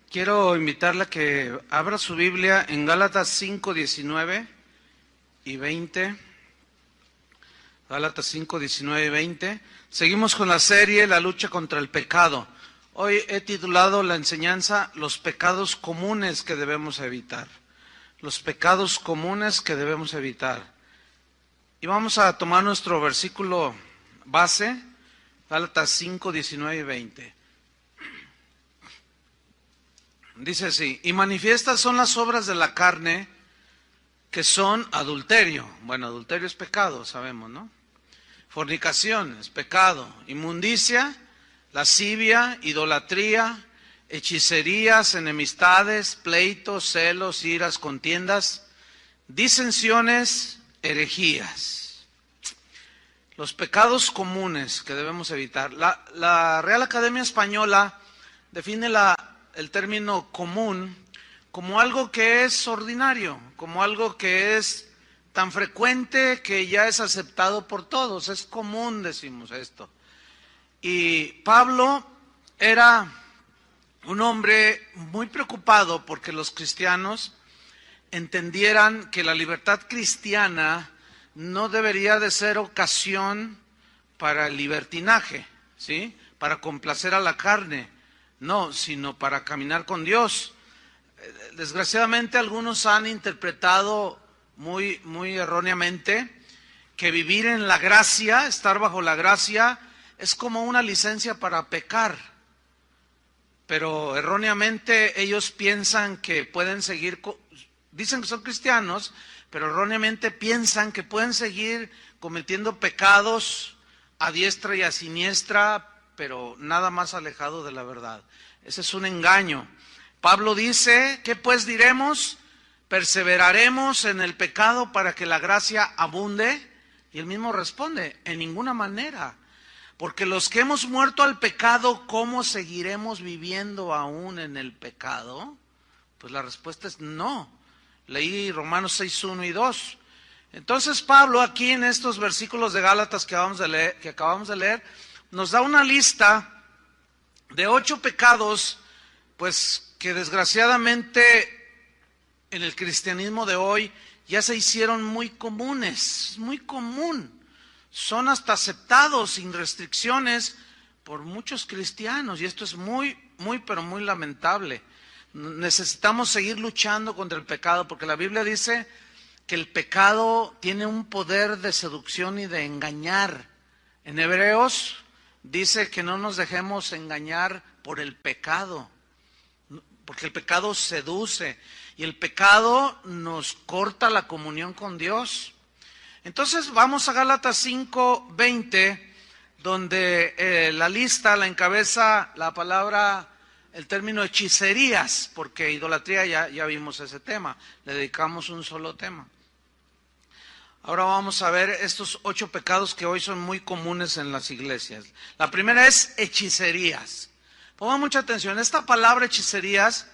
Quiero invitarla a que abra su Biblia en Gálatas 5, 19 y 20. Gálatas 5, 19 y 20. Seguimos con la serie La lucha contra el pecado. Hoy he titulado la enseñanza Los pecados comunes que debemos evitar. Los pecados comunes que debemos evitar. Y vamos a tomar nuestro versículo base, Gálatas 5, 19 y 20. Dice así: y manifiestas son las obras de la carne, que son adulterio. Bueno, adulterio es pecado, sabemos, ¿no? Fornicación es pecado. Inmundicia, lascivia, idolatría, hechicerías, enemistades, pleitos, celos, iras, contiendas, disensiones, herejías. Los pecados comunes que debemos evitar. La Real Academia Española define el término común como algo que es ordinario, como algo que es tan frecuente que ya es aceptado por todos. Es común, decimos esto. Y Pablo era un hombre muy preocupado porque los cristianos entendieran que la libertad cristiana no debería de ser ocasión para el libertinaje, ¿sí? Para complacer a la carne. No, sino para caminar con Dios. Desgraciadamente algunos han interpretado muy erróneamente que vivir en la gracia, estar bajo la gracia, es como una licencia para pecar. Pero erróneamente ellos piensan que pueden seguir, dicen que son cristianos, pero erróneamente piensan que pueden seguir cometiendo pecados a diestra y a siniestra, pero nada más alejado de la verdad. Ese es un engaño. Pablo dice: ¿qué pues diremos? ¿Perseveraremos en el pecado para que la gracia abunde? Y él mismo responde: en ninguna manera. Porque los que hemos muerto al pecado, ¿cómo seguiremos viviendo aún en el pecado? Pues la respuesta es no. Leí Romanos 6, 1 y 2. Entonces Pablo aquí en estos versículos de Gálatas que acabamos de leer, nos da una lista de 8 pecados, pues que desgraciadamente en el cristianismo de hoy ya se hicieron muy comunes, muy común. Son hasta aceptados sin restricciones por muchos cristianos, y esto es pero muy lamentable. Necesitamos seguir luchando contra el pecado, porque la Biblia dice que el pecado tiene un poder de seducción y de engañar. En Hebreos dice que no nos dejemos engañar por el pecado, porque el pecado seduce y el pecado nos corta la comunión con Dios. Entonces vamos a Gálatas 5, 20, donde la lista la encabeza la palabra, el término hechicerías, porque idolatría ya vimos ese tema, le dedicamos un solo tema. Ahora vamos a ver estos 8 pecados que hoy son muy comunes en las iglesias. La primera es hechicerías. Pongan mucha atención, esta palabra hechicerías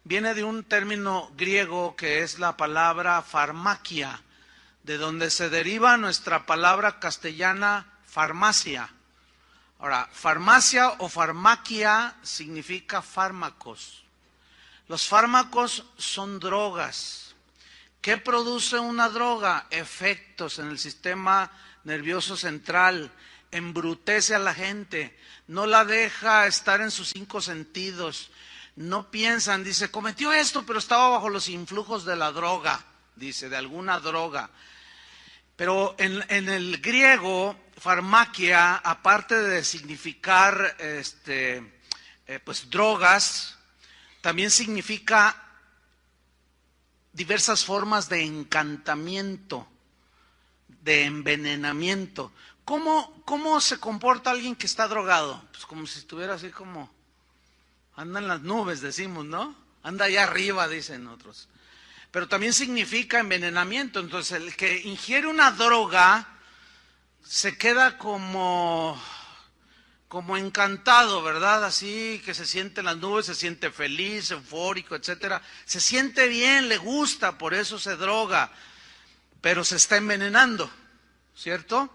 viene de un término griego que es la palabra farmaquia, de donde se deriva nuestra palabra castellana farmacia. Ahora, farmacia o farmaquia significa fármacos. Los fármacos son drogas. ¿Qué produce una droga? Efectos en el sistema nervioso central, embrutece a la gente, no la deja estar en sus 5 sentidos, no piensan, dice, cometió esto, pero estaba bajo los influjos de la droga, dice, de alguna droga. Pero en el griego, farmaquia, aparte de significar pues drogas, también significa diversas formas de encantamiento, de envenenamiento. ¿Cómo se comporta alguien que está drogado? Pues como si estuviera así como, anda en las nubes, decimos, ¿no? Anda allá arriba, dicen otros. Pero también significa envenenamiento. Entonces el que ingiere una droga se queda como encantado, ¿verdad? Así que se siente en las nubes, se siente feliz, eufórico, etcétera. Se siente bien, le gusta, por eso se droga, pero se está envenenando, ¿cierto?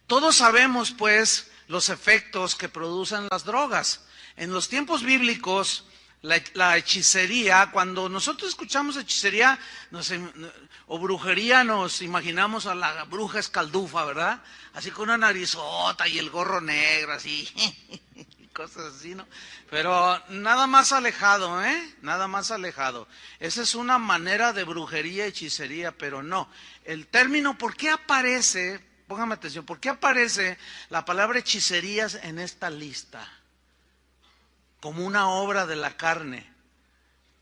Todos sabemos, pues, los efectos que producen las drogas. En los tiempos bíblicos, La hechicería, cuando nosotros escuchamos hechicería o brujería, nos imaginamos a la bruja escaldufa, ¿verdad? Así con una narizota y el gorro negro, así, y cosas así, ¿no? Pero nada más alejado, Nada más alejado. Esa es una manera de brujería, hechicería, pero no. El término, ¿por qué aparece? Póngame atención, ¿por qué aparece la palabra hechicerías en esta lista? Como una obra de la carne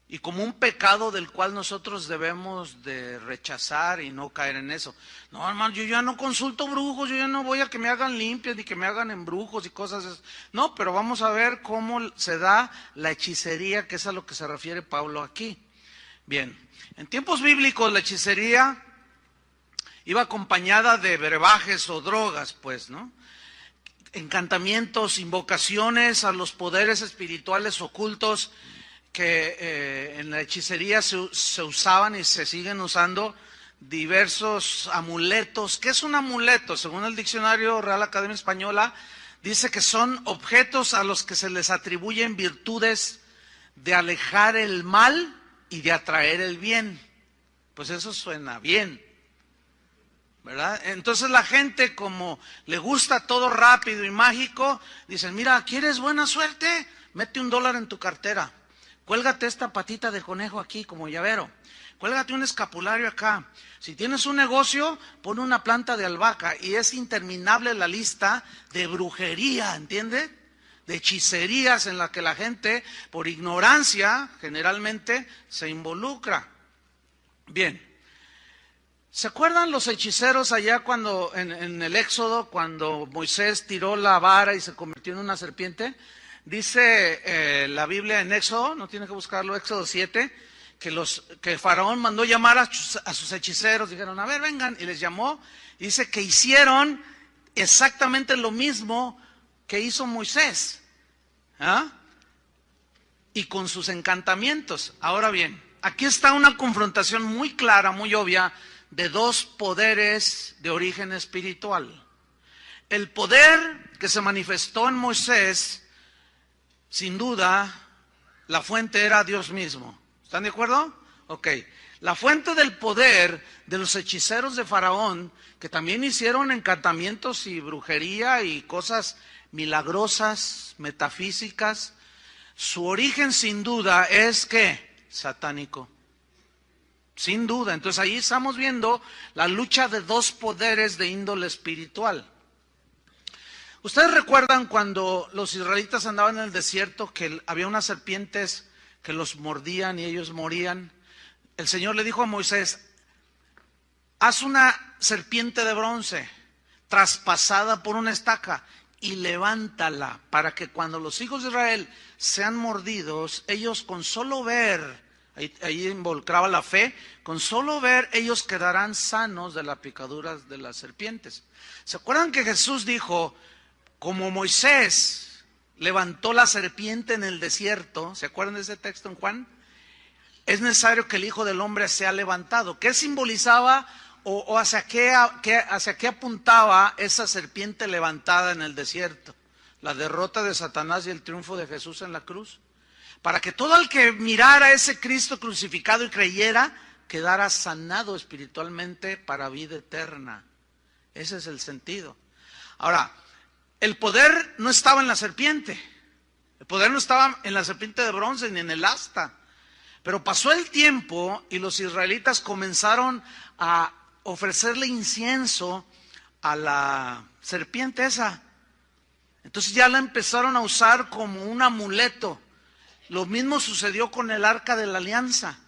y como un pecado del cual nosotros debemos de rechazar y no caer en eso. No, hermano, yo ya no consulto brujos, yo ya no voy a que me hagan limpias ni que me hagan embrujos y cosas así. No, pero vamos a ver cómo se da la hechicería, que es a lo que se refiere Pablo aquí. Bien, en tiempos bíblicos la hechicería iba acompañada de brebajes o drogas, pues, ¿no? Encantamientos, invocaciones a los poderes espirituales ocultos que en la hechicería se usaban y se siguen usando diversos amuletos. ¿Qué es un amuleto? Según el diccionario Real Academia Española, dice que son objetos a los que se les atribuyen virtudes de alejar el mal y de atraer el bien. Pues eso suena bien, ¿verdad? Entonces la gente, como le gusta todo rápido y mágico, dicen, mira, ¿quieres buena suerte? Mete $1 en tu cartera, cuélgate esta patita de conejo aquí como llavero, cuélgate un escapulario acá. Si tienes un negocio, pon una planta de albahaca, y es interminable la lista de brujería, ¿entiende? De hechicerías en la que la gente, por ignorancia, generalmente se involucra. Bien. ¿Se acuerdan los hechiceros allá cuando en el Éxodo, cuando Moisés tiró la vara y se convirtió en una serpiente? Dice la Biblia en Éxodo, no tiene que buscarlo, Éxodo 7, que Faraón mandó llamar a sus hechiceros, dijeron, a ver, vengan, y les llamó, y dice que hicieron exactamente lo mismo que hizo Moisés, ¿ah? Y con sus encantamientos. Ahora bien, aquí está una confrontación muy clara, muy obvia, de dos poderes de origen espiritual. El poder que se manifestó en Moisés, sin duda, la fuente era Dios mismo. ¿Están de acuerdo? Ok. La fuente del poder de los hechiceros de Faraón, que también hicieron encantamientos y brujería y cosas milagrosas, metafísicas, su origen sin duda es ¿qué? Satánico. Sin duda. Entonces ahí estamos viendo la lucha de dos poderes de índole espiritual. ¿Ustedes recuerdan cuando los israelitas andaban en el desierto que había unas serpientes que los mordían y ellos morían? El Señor le dijo a Moisés, haz una serpiente de bronce traspasada por una estaca y levántala para que cuando los hijos de Israel sean mordidos, ellos con solo ver, ahí involucraba la fe, con solo ver ellos quedarán sanos de la picadura de las serpientes. ¿Se acuerdan que Jesús dijo, como Moisés levantó la serpiente en el desierto? ¿Se acuerdan de ese texto en Juan? Es necesario que el Hijo del Hombre sea levantado. ¿Qué simbolizaba o hacia qué apuntaba esa serpiente levantada en el desierto? La derrota de Satanás y el triunfo de Jesús en la cruz. Para que todo el que mirara a ese Cristo crucificado y creyera, quedara sanado espiritualmente para vida eterna. Ese es el sentido. Ahora, el poder no estaba en la serpiente. El poder no estaba en la serpiente de bronce ni en el asta. Pero pasó el tiempo y los israelitas comenzaron a ofrecerle incienso a la serpiente esa. Entonces ya la empezaron a usar como un amuleto. Lo mismo sucedió con el Arca de la Alianza.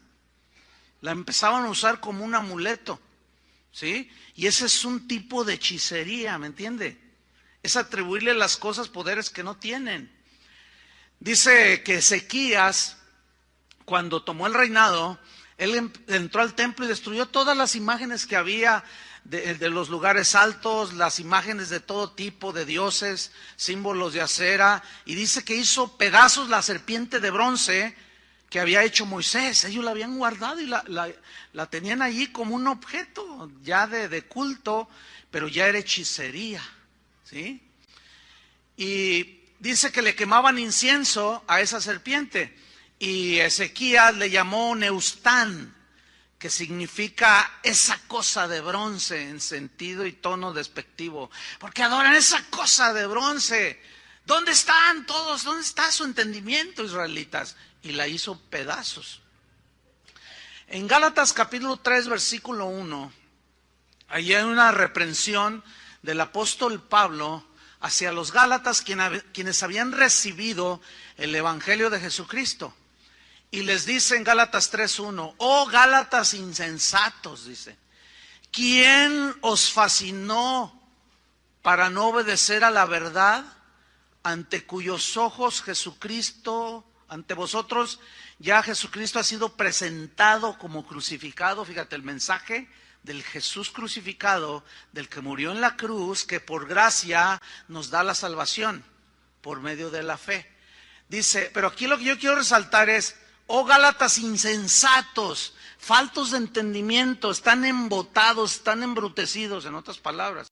La empezaban a usar como un amuleto, ¿sí? Y ese es un tipo de hechicería, ¿me entiende? Es atribuirle las cosas poderes que no tienen. Dice que Ezequías, cuando tomó el reinado, él entró al templo y destruyó todas las imágenes que había de los lugares altos, las imágenes de todo tipo de dioses, símbolos de acera, y dice que hizo pedazos la serpiente de bronce que había hecho Moisés. Ellos la habían guardado y la tenían allí como un objeto ya de culto, pero ya era hechicería, ¿sí? Y dice que le quemaban incienso a esa serpiente. Y Ezequías le llamó Neustán, que significa esa cosa de bronce en sentido y tono despectivo, porque adoran esa cosa de bronce. ¿Dónde están todos? ¿Dónde está su entendimiento, israelitas? Y la hizo pedazos. En Gálatas capítulo 3, versículo 1, allí hay una reprensión del apóstol Pablo hacia los Gálatas, quienes habían recibido el evangelio de Jesucristo. Y les dice en Gálatas 3:1, oh Gálatas insensatos, dice, ¿quién os fascinó para no obedecer a la verdad, ante cuyos ojos Jesucristo, ante vosotros ya Jesucristo ha sido presentado como crucificado? Fíjate el mensaje del Jesús crucificado, del que murió en la cruz, que por gracia nos da la salvación por medio de la fe. Dice, pero aquí lo que yo quiero resaltar es, oh Gálatas insensatos, faltos de entendimiento, están embotados, están embrutecidos, en otras palabras.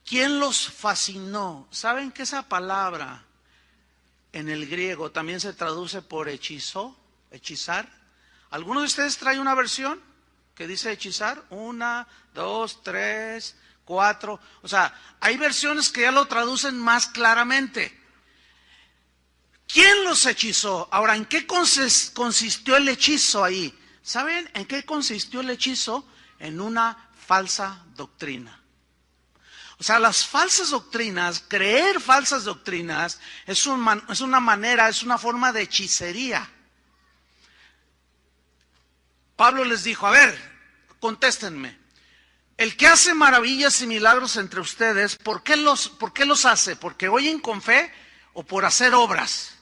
¿Quién los fascinó? ¿Saben que esa palabra en el griego también se traduce por hechizó, hechizar? ¿Alguno de ustedes trae una versión que dice hechizar? 1, 2, 3, 4. O sea, hay versiones que ya lo traducen más claramente. ¿Quién los hechizó? Ahora, ¿en qué consistió el hechizo ahí? ¿Saben en qué consistió el hechizo? En una falsa doctrina. O sea, las falsas doctrinas, creer falsas doctrinas, es una manera, es una forma de hechicería. Pablo les dijo, a ver, contéstenme. El que hace maravillas y milagros entre ustedes, ¿por qué los hace? ¿Porque oyen con fe o por hacer obras?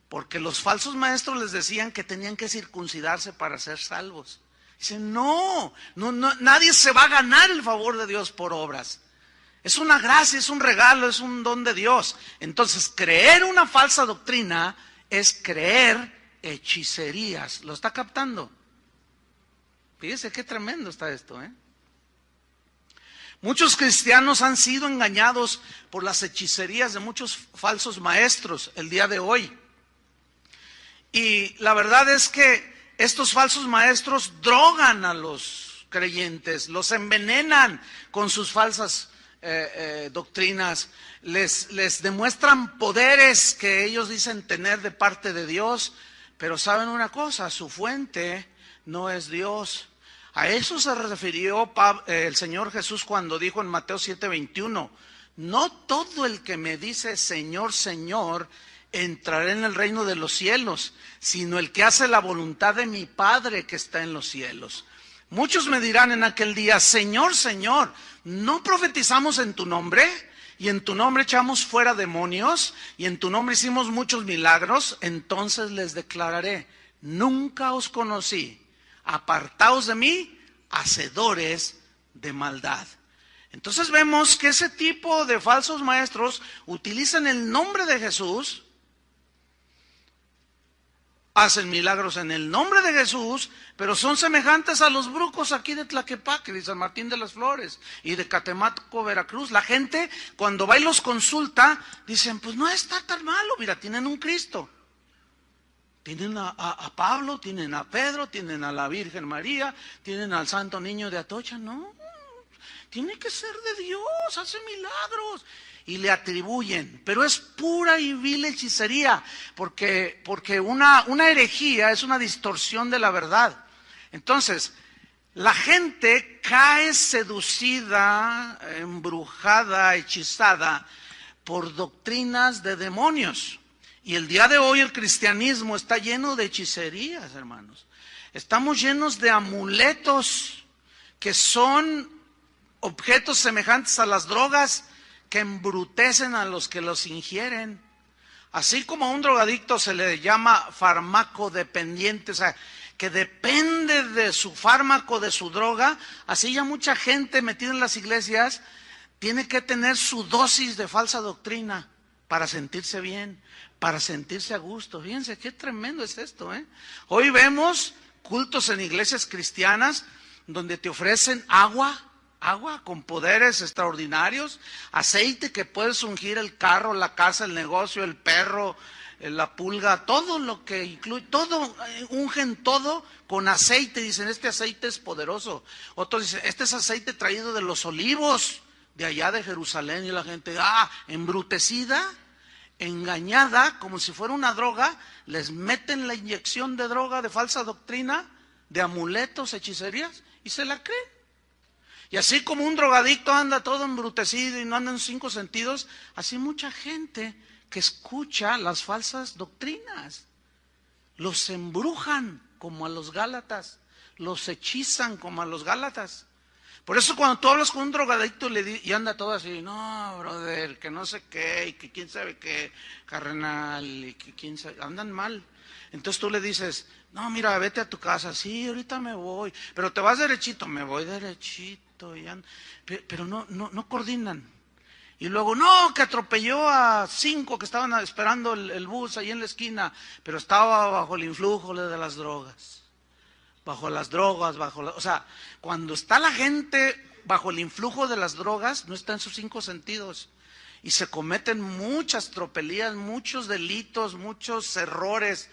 Porque los falsos maestros les decían que tenían que circuncidarse para ser salvos. Dicen, no, nadie se va a ganar el favor de Dios por obras. Es una gracia, es un regalo, es un don de Dios. Entonces, creer una falsa doctrina es creer hechicerías. ¿Lo está captando? Fíjese qué tremendo está esto, ¿eh? Muchos cristianos han sido engañados por las hechicerías de muchos falsos maestros el día de hoy. Y la verdad es que estos falsos maestros drogan a los creyentes, los envenenan con sus falsas doctrinas, les demuestran poderes que ellos dicen tener de parte de Dios, pero saben una cosa, su fuente no es Dios. A eso se refirió el Señor Jesús cuando dijo en Mateo 7:21, no todo el que me dice Señor, Señor, entrará en el reino de los cielos, sino el que hace la voluntad de mi Padre que está en los cielos. Muchos me dirán en aquel día, Señor, Señor, ¿no profetizamos en tu nombre? Y en tu nombre echamos fuera demonios, y en tu nombre hicimos muchos milagros. Entonces les declararé, nunca os conocí, apartaos de mí, hacedores de maldad. Entonces vemos que ese tipo de falsos maestros utilizan el nombre de Jesús, hacen milagros en el nombre de Jesús, pero son semejantes a los brucos aquí de Tlaquepaque, de San Martín de las Flores y de Catemaco, Veracruz. La gente cuando va y los consulta, dicen, pues no está tan malo, mira, tienen un Cristo. Tienen a Pablo, tienen a Pedro, tienen a la Virgen María, tienen al Santo Niño de Atocha. No, tiene que ser de Dios, hace milagros. Y le atribuyen, pero es pura y vil hechicería, porque una herejía es una distorsión de la verdad. Entonces, la gente cae seducida, embrujada, hechizada por doctrinas de demonios. Y el día de hoy el cristianismo está lleno de hechicerías, hermanos. Estamos llenos de amuletos que son objetos semejantes a las drogas, que embrutecen a los que los ingieren. Así como a un drogadicto se le llama farmacodependiente, o sea, que depende de su fármaco, de su droga, así ya mucha gente metida en las iglesias tiene que tener su dosis de falsa doctrina para sentirse bien, para sentirse a gusto. Fíjense qué tremendo es esto, ¿eh? Hoy vemos cultos en iglesias cristianas donde te ofrecen agua con poderes extraordinarios, aceite que puedes ungir el carro, la casa, el negocio, el perro, la pulga, todo lo que incluye, todo, ungen todo con aceite, dicen, este aceite es poderoso. Otros dicen, este es aceite traído de los olivos, de allá de Jerusalén, y la gente, embrutecida, engañada, como si fuera una droga, les meten la inyección de droga, de falsa doctrina, de amuletos, hechicerías, y se la creen. Y así como un drogadicto anda todo embrutecido y no anda en 5 sentidos, así mucha gente que escucha las falsas doctrinas, los embrujan como a los Gálatas, los hechizan como a los Gálatas. Por eso cuando tú hablas con un drogadicto y anda todo así, no, brother, que no sé qué, y que quién sabe qué, carnal, y que quién sabe, andan mal. Entonces tú le dices, no, mira, vete a tu casa, sí, ahorita me voy, pero te vas derechito, me voy derechito, pero no coordinan. Y luego, no, que atropelló a 5 que estaban esperando el bus ahí en la esquina, pero estaba bajo el influjo de las drogas. Bajo las drogas, o sea, cuando está la gente bajo el influjo de las drogas, no está en sus 5 sentidos. Y se cometen muchas tropelías, muchos delitos, muchos errores.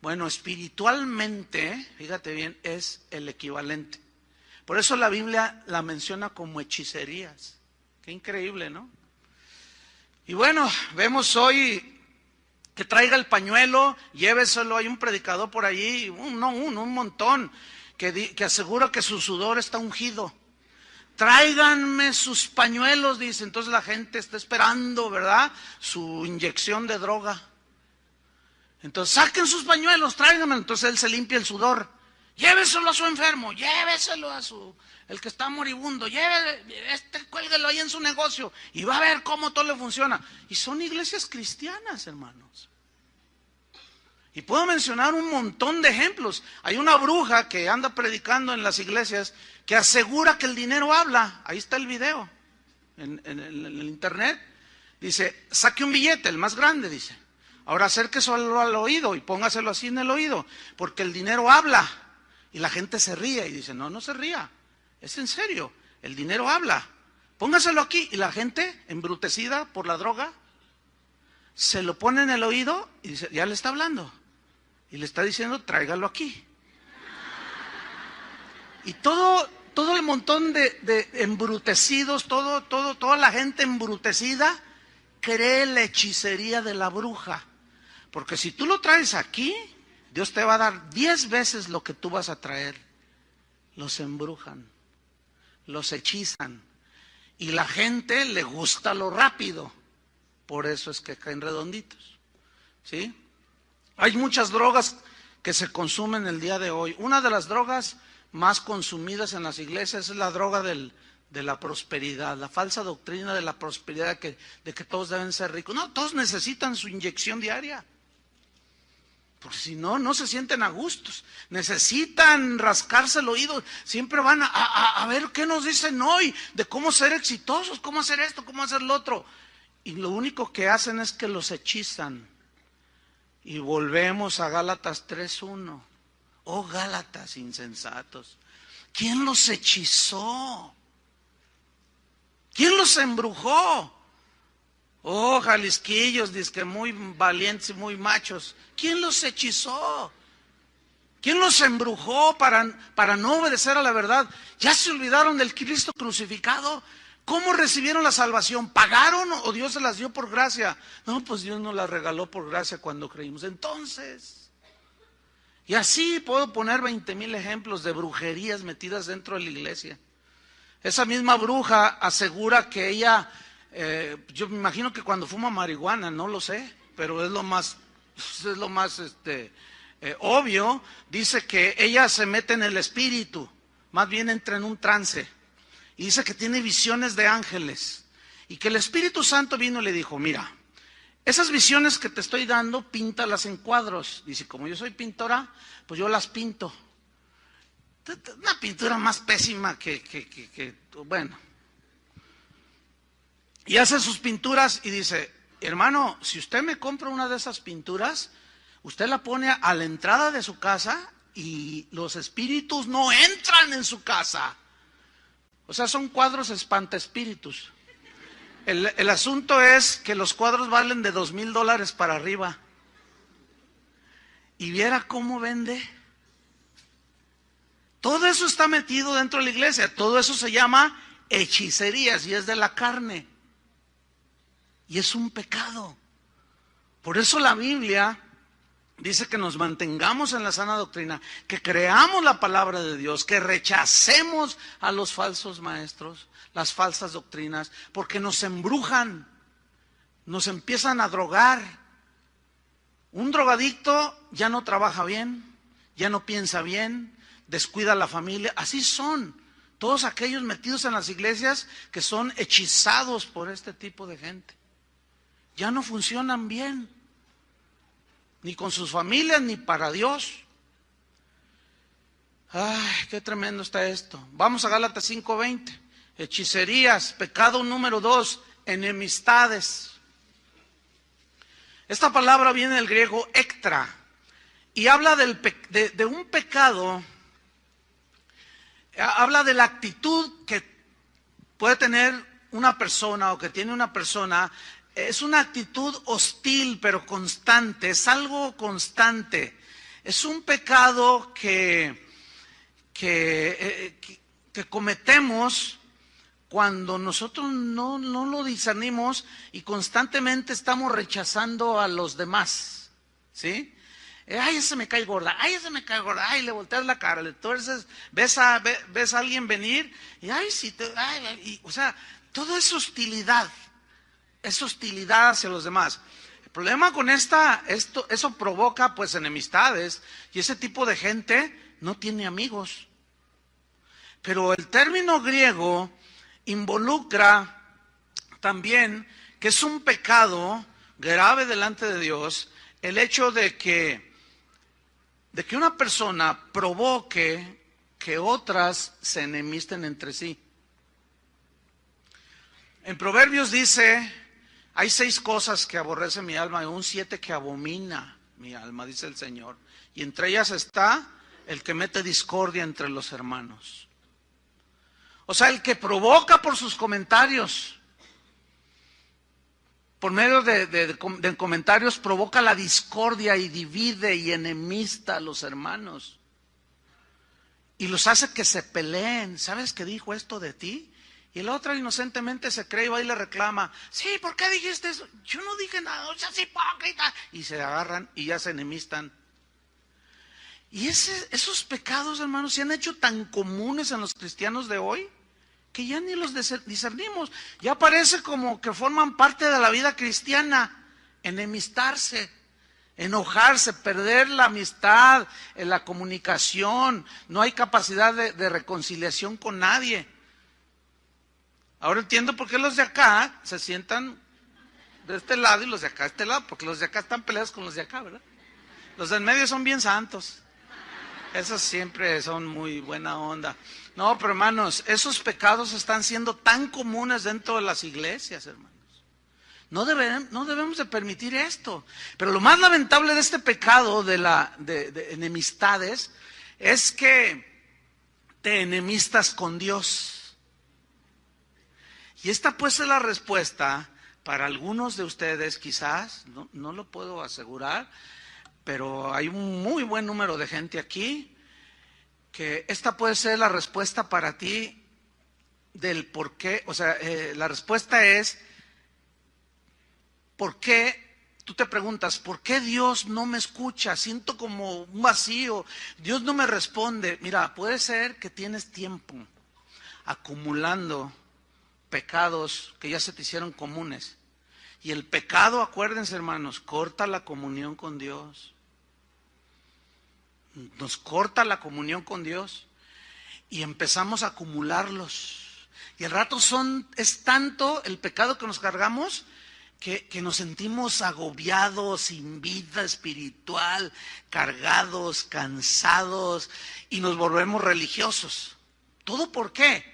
Bueno, espiritualmente, fíjate bien, es el equivalente. Por eso la Biblia la menciona como hechicerías. Qué increíble, ¿no? Y bueno, vemos hoy que traiga el pañuelo, lléveselo, hay un predicador por allí, un montón, que asegura que su sudor está ungido. Tráiganme sus pañuelos, dice. Entonces la gente está esperando, ¿verdad?, su inyección de droga. Entonces saquen sus pañuelos, tráiganme. Entonces él se limpia el sudor. Lléveselo a su enfermo, lléveselo a el que está moribundo, cuélguelo ahí en su negocio y va a ver cómo todo le funciona. Y son iglesias cristianas, hermanos. Y puedo mencionar un montón de ejemplos. Hay una bruja que anda predicando en las iglesias que asegura que el dinero habla. Ahí está el video en el internet. Dice, saque un billete, el más grande, dice. Ahora acérqueselo al oído y póngaselo así en el oído, porque el dinero habla. Y la gente se ríe y dice, no se ría, es en serio, el dinero habla. Póngaselo aquí. Y la gente, embrutecida por la droga, se lo pone en el oído y dice, ya le está hablando. Y le está diciendo, tráigalo aquí. Y todo el montón de embrutecidos, toda la gente embrutecida cree la hechicería de la bruja. Porque si tú lo traes aquí, Dios te va a dar 10 veces lo que tú vas a traer. Los embrujan, los hechizan. Y la gente le gusta lo rápido. Por eso es que caen redonditos. ¿Sí? Hay muchas drogas que se consumen el día de hoy. Una de las drogas más consumidas en las iglesias es la droga de la prosperidad, la falsa doctrina de la prosperidad, de que todos deben ser ricos. No, todos necesitan su inyección diaria. Porque si no, no se sienten a gustos. Necesitan rascarse el oído. Siempre van a ver qué nos dicen hoy de cómo ser exitosos, cómo hacer esto, cómo hacer lo otro. Y lo único que hacen es que los hechizan. Y volvemos a Gálatas 3:1. Oh, Gálatas insensatos. ¿Quién los hechizó? ¿Quién los embrujó? Oh, jalisquillos, dizque muy valientes y muy machos. ¿Quién los hechizó? ¿Quién los embrujó para no obedecer a la verdad? ¿Ya se olvidaron del Cristo crucificado? ¿Cómo recibieron la salvación? ¿Pagaron o Dios se las dio por gracia? No, pues Dios nos las regaló por gracia cuando creímos. Entonces, y así puedo poner 20,000 ejemplos de brujerías metidas dentro de la iglesia. Esa misma bruja asegura que ella, yo me imagino que cuando fuma marihuana, no lo sé, pero es lo más obvio, dice que ella se mete en el espíritu, más bien entra en un trance, y dice que tiene visiones de ángeles, y que el Espíritu Santo vino y le dijo, mira, esas visiones que te estoy dando, píntalas en cuadros. Dice, como yo soy pintora, pues yo las pinto. Una pintura más pésima bueno. Y hace sus pinturas y dice, hermano, si usted me compra una de esas pinturas, usted la pone a la entrada de su casa y los espíritus no entran en su casa. O sea, son cuadros espantaespíritus. El asunto es que los cuadros valen de $2,000 para arriba. y viera cómo vende. Todo eso está metido dentro de la iglesia. Todo eso se llama hechicerías y es de la carne. Y es un pecado. Por eso la Biblia dice que nos mantengamos en la sana doctrina, que creamos la palabra de Dios, que rechacemos a los falsos maestros, las falsas doctrinas, porque nos embrujan, nos empiezan a drogar. Un drogadicto ya no trabaja bien, ya no piensa bien, descuida a la familia. Así son todos aquellos metidos en las iglesias que son hechizados por este tipo de gente. Ya no funcionan bien, ni con sus familias, ni para Dios. Ay, qué tremendo está esto. Vamos a Gálatas 5:20. Hechicerías, pecado número 2, enemistades. Esta palabra viene del griego ektra y habla de un pecado, habla de la actitud que puede tener una persona o que tiene una persona. Es una actitud hostil pero constante, es algo constante. Es un pecado que cometemos cuando nosotros no lo discernimos y constantemente estamos rechazando a los demás, ¿sí? Ay, ese me cae gorda, ay, ese me cae gorda, ay, le volteas la cara, entonces ves a alguien venir y ay, sí, o sea, todo es hostilidad hacia los demás. El problema con eso provoca pues enemistades y ese tipo de gente no tiene amigos. Pero el término griego involucra también que es un pecado grave delante de Dios el hecho de que una persona provoque que otras se enemisten entre sí. En Proverbios dice: hay 6 cosas que aborrece mi alma y aún 7 que abomina mi alma, dice el Señor. Y entre ellas está el que mete discordia entre los hermanos. O sea, el que provoca por sus comentarios, por medio de comentarios, provoca la discordia y divide y enemista a los hermanos. Y los hace que se peleen. ¿Sabes que dijo esto de ti? Y la otra inocentemente se cree y va y le reclama: sí, ¿por qué dijiste eso? Yo no dije nada, o sea, es hipócrita. Y se agarran y ya se enemistan. Y esos pecados, hermanos, se han hecho tan comunes en los cristianos de hoy que ya ni los discernimos. Ya parece como que forman parte de la vida cristiana. Enemistarse, enojarse, perder la amistad, la comunicación. No hay capacidad de reconciliación con nadie. Ahora entiendo por qué los de acá se sientan de este lado y los de acá de este lado, porque los de acá están peleados con los de acá, ¿verdad? Los del medio son bien santos. Esos siempre son muy buena onda. No, pero hermanos, esos pecados están siendo tan comunes dentro de las iglesias, hermanos. No debemos de permitir esto. Pero lo más lamentable de este pecado de enemistades es que te enemistas con Dios. Y esta pues es la respuesta para algunos de ustedes, quizás, no lo puedo asegurar, pero hay un muy buen número de gente aquí que esta puede ser la respuesta para ti del por qué. O sea, la respuesta es: ¿por qué? Tú te preguntas, ¿por qué Dios no me escucha? Siento como un vacío, Dios no me responde. Mira, puede ser que tienes tiempo acumulando pecados que ya se te hicieron comunes. Y el pecado, acuérdense, hermanos, corta la comunión con Dios. Nos corta la comunión con Dios y empezamos a acumularlos. Y al rato es tanto el pecado que nos cargamos que nos sentimos agobiados, sin vida espiritual, cargados, cansados y nos volvemos religiosos. ¿Todo por qué?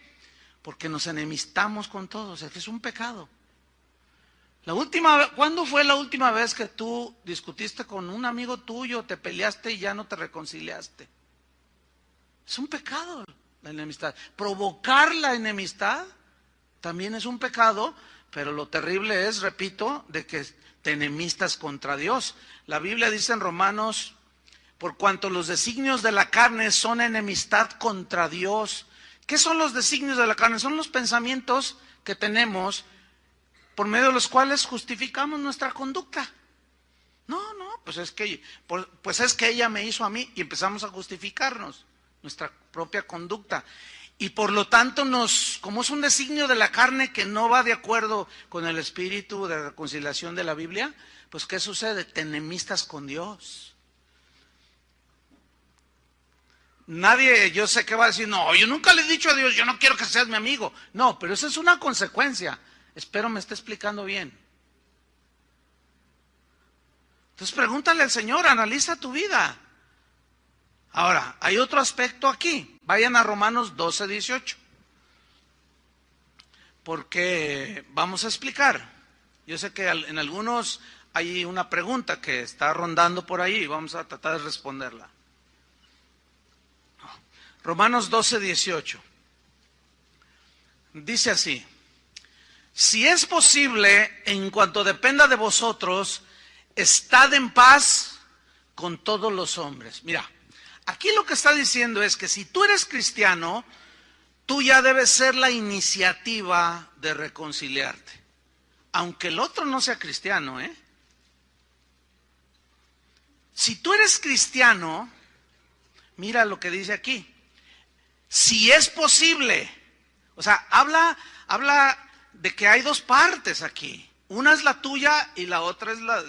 Porque nos enemistamos con todos. Es un pecado. ¿Cuándo fue la última vez que tú discutiste con un amigo tuyo, te peleaste y ya no te reconciliaste? Es un pecado la enemistad. Provocar la enemistad también es un pecado, pero lo terrible es, repito, de que te enemistas contra Dios. La Biblia dice en Romanos por cuanto los designios de la carne son enemistad contra Dios. ¿Qué son los designios de la carne? Son los pensamientos que tenemos por medio de los cuales justificamos nuestra conducta. No, pues es que ella me hizo a mí, y empezamos a justificarnos nuestra propia conducta. Y por lo tanto, como es un designio de la carne que no va de acuerdo con el espíritu de reconciliación de la Biblia, pues ¿qué sucede? Te enemistas con Dios. Nadie, yo sé que va a decir, no, yo nunca le he dicho a Dios, yo no quiero que seas mi amigo. No, pero esa es una consecuencia. Espero me esté explicando bien. Entonces pregúntale al Señor, analiza tu vida. Ahora, hay otro aspecto aquí. Vayan a Romanos 12:18. Porque vamos a explicar. Yo sé que en algunos hay una pregunta que está rondando por ahí y vamos a tratar de responderla. Romanos 12:18. Dice así: si es posible, en cuanto dependa de vosotros, estad en paz con todos los hombres. Mira, aquí lo que está diciendo es que si tú eres cristiano, tú ya debes ser la iniciativa de reconciliarte. Aunque el otro no sea cristiano, ¿eh? Si tú eres cristiano, mira lo que dice aquí. Si es posible, o sea, habla de que hay dos partes aquí. Una es la tuya y la otra es la...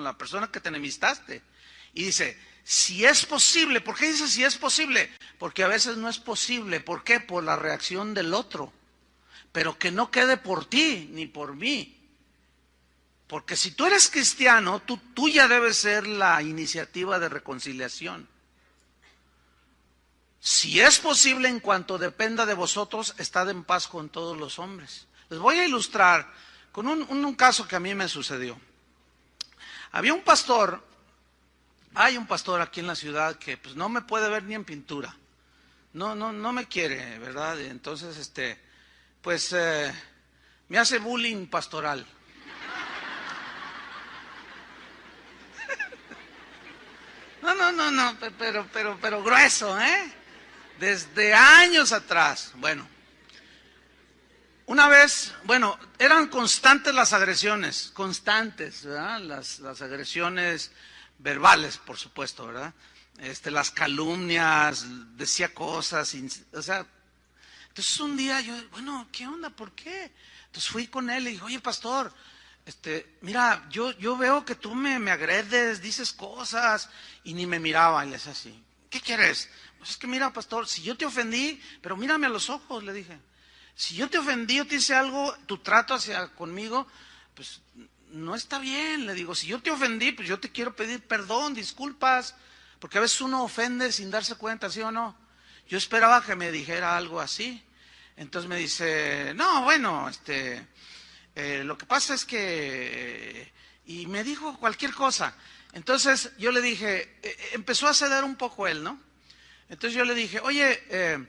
la persona que te enemistaste. Y dice, si es posible. ¿Por qué dice si es posible? Porque a veces no es posible. ¿Por qué? Por la reacción del otro. Pero que no quede por ti ni por mí. Porque si tú eres cristiano, tú ya debes ser la iniciativa de reconciliación. Si es posible, en cuanto dependa de vosotros, estad en paz con todos los hombres. Les voy a ilustrar con un caso que a mí me sucedió. Había un pastor, hay un pastor aquí en la ciudad que pues no me puede ver ni en pintura. No me quiere, ¿verdad? Entonces, pues me hace bullying pastoral. No, pero grueso, ¿eh? Desde años atrás. Bueno, una vez, bueno, eran constantes las agresiones, constantes, ¿verdad? Las agresiones verbales, por supuesto, ¿verdad? Las calumnias, decía cosas, o sea, entonces un día yo, bueno, ¿qué onda? ¿Por qué? Entonces fui con él y dije, oye, pastor, mira, yo veo que tú me agredes, dices cosas, y ni me miraba, y le decía así, ¿qué quieres? Pues es que mira, pastor, si yo te ofendí, pero mírame a los ojos, le dije, si yo te ofendí, yo te hice algo, tu trato hacia conmigo, pues no está bien, le digo, si yo te ofendí, pues yo te quiero pedir perdón, disculpas, porque a veces uno ofende sin darse cuenta, ¿sí o no? Yo esperaba que me dijera algo así. Entonces me dice, no, bueno, lo que pasa es que... y me dijo cualquier cosa. Entonces yo le dije, empezó a ceder un poco él, ¿no? Entonces yo le dije, oye,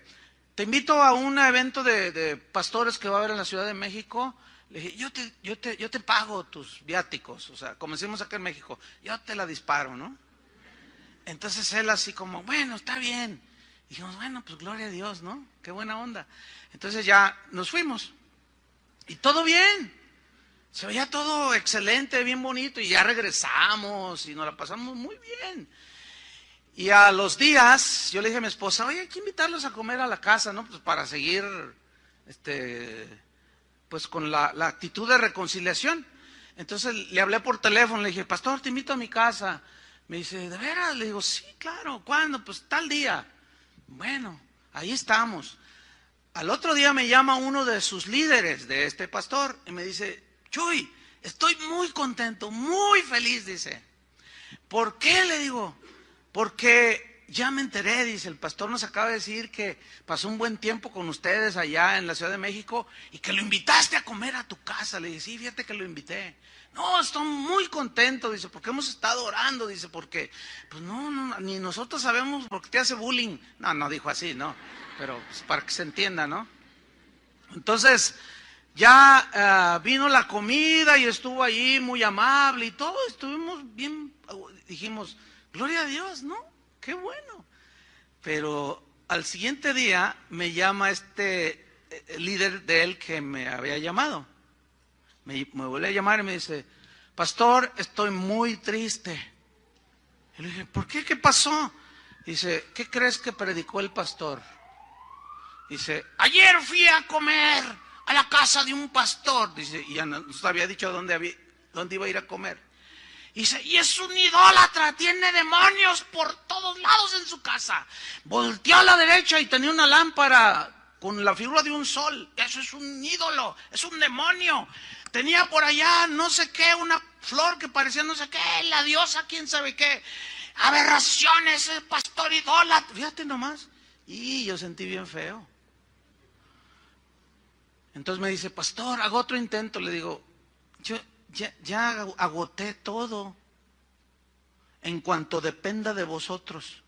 te invito a un evento de pastores que va a haber en la Ciudad de México. Le dije, yo te pago tus viáticos, o sea, como decimos acá en México, yo te la disparo, ¿no? Entonces él así como, bueno, está bien. Dijimos, bueno, pues gloria a Dios, ¿no? Qué buena onda. Entonces ya nos fuimos. Y todo bien. Se veía todo excelente, bien bonito. Y ya regresamos y nos la pasamos muy bien. Y a los días, yo le dije a mi esposa, oye, hay que invitarlos a comer a la casa, ¿no? Pues para seguir, pues con la actitud de reconciliación. Entonces le hablé por teléfono, le dije, pastor, te invito a mi casa. Me dice, ¿de veras? Le digo, sí, claro, ¿cuándo? Pues tal día. Bueno, ahí estamos. Al otro día me llama uno de sus líderes de este pastor y me dice, Chuy, estoy muy contento, muy feliz, dice. ¿Por qué? Le digo, porque ya me enteré, dice, el pastor nos acaba de decir que pasó un buen tiempo con ustedes allá en la Ciudad de México y que lo invitaste a comer a tu casa. Le dije, sí, fíjate que lo invité. No, estoy muy contento, dice, porque hemos estado orando, dice, porque, pues no, ni nosotros sabemos por qué te hace bullying. No dijo así, no, pero pues, para que se entienda, ¿no? Entonces, ya vino la comida y estuvo ahí muy amable y todo, estuvimos bien, dijimos, gloria a Dios, ¿no? Qué bueno. Pero al siguiente día me llama líder de él que me había llamado. Me vuelve a llamar y me dice, pastor, estoy muy triste. Y le dije, ¿por qué? ¿Qué pasó? Dice, ¿qué crees que predicó el pastor? Dice, ayer fui a comer a la casa de un pastor. Dice, y ya nos había dicho dónde iba a ir a comer. Dice, y es un idólatra, tiene demonios por todos lados en su casa. Volteó a la derecha y tenía una lámpara con la figura de un sol. Eso es un ídolo, es un demonio. Tenía por allá no sé qué, una flor que parecía no sé qué, la diosa, quién sabe qué. Aberraciones, el pastor idólatra. Fíjate nomás. Y yo sentí bien feo. Entonces me dice, pastor, hago otro intento. Le digo, yo ya agoté todo. En cuanto dependa de vosotros,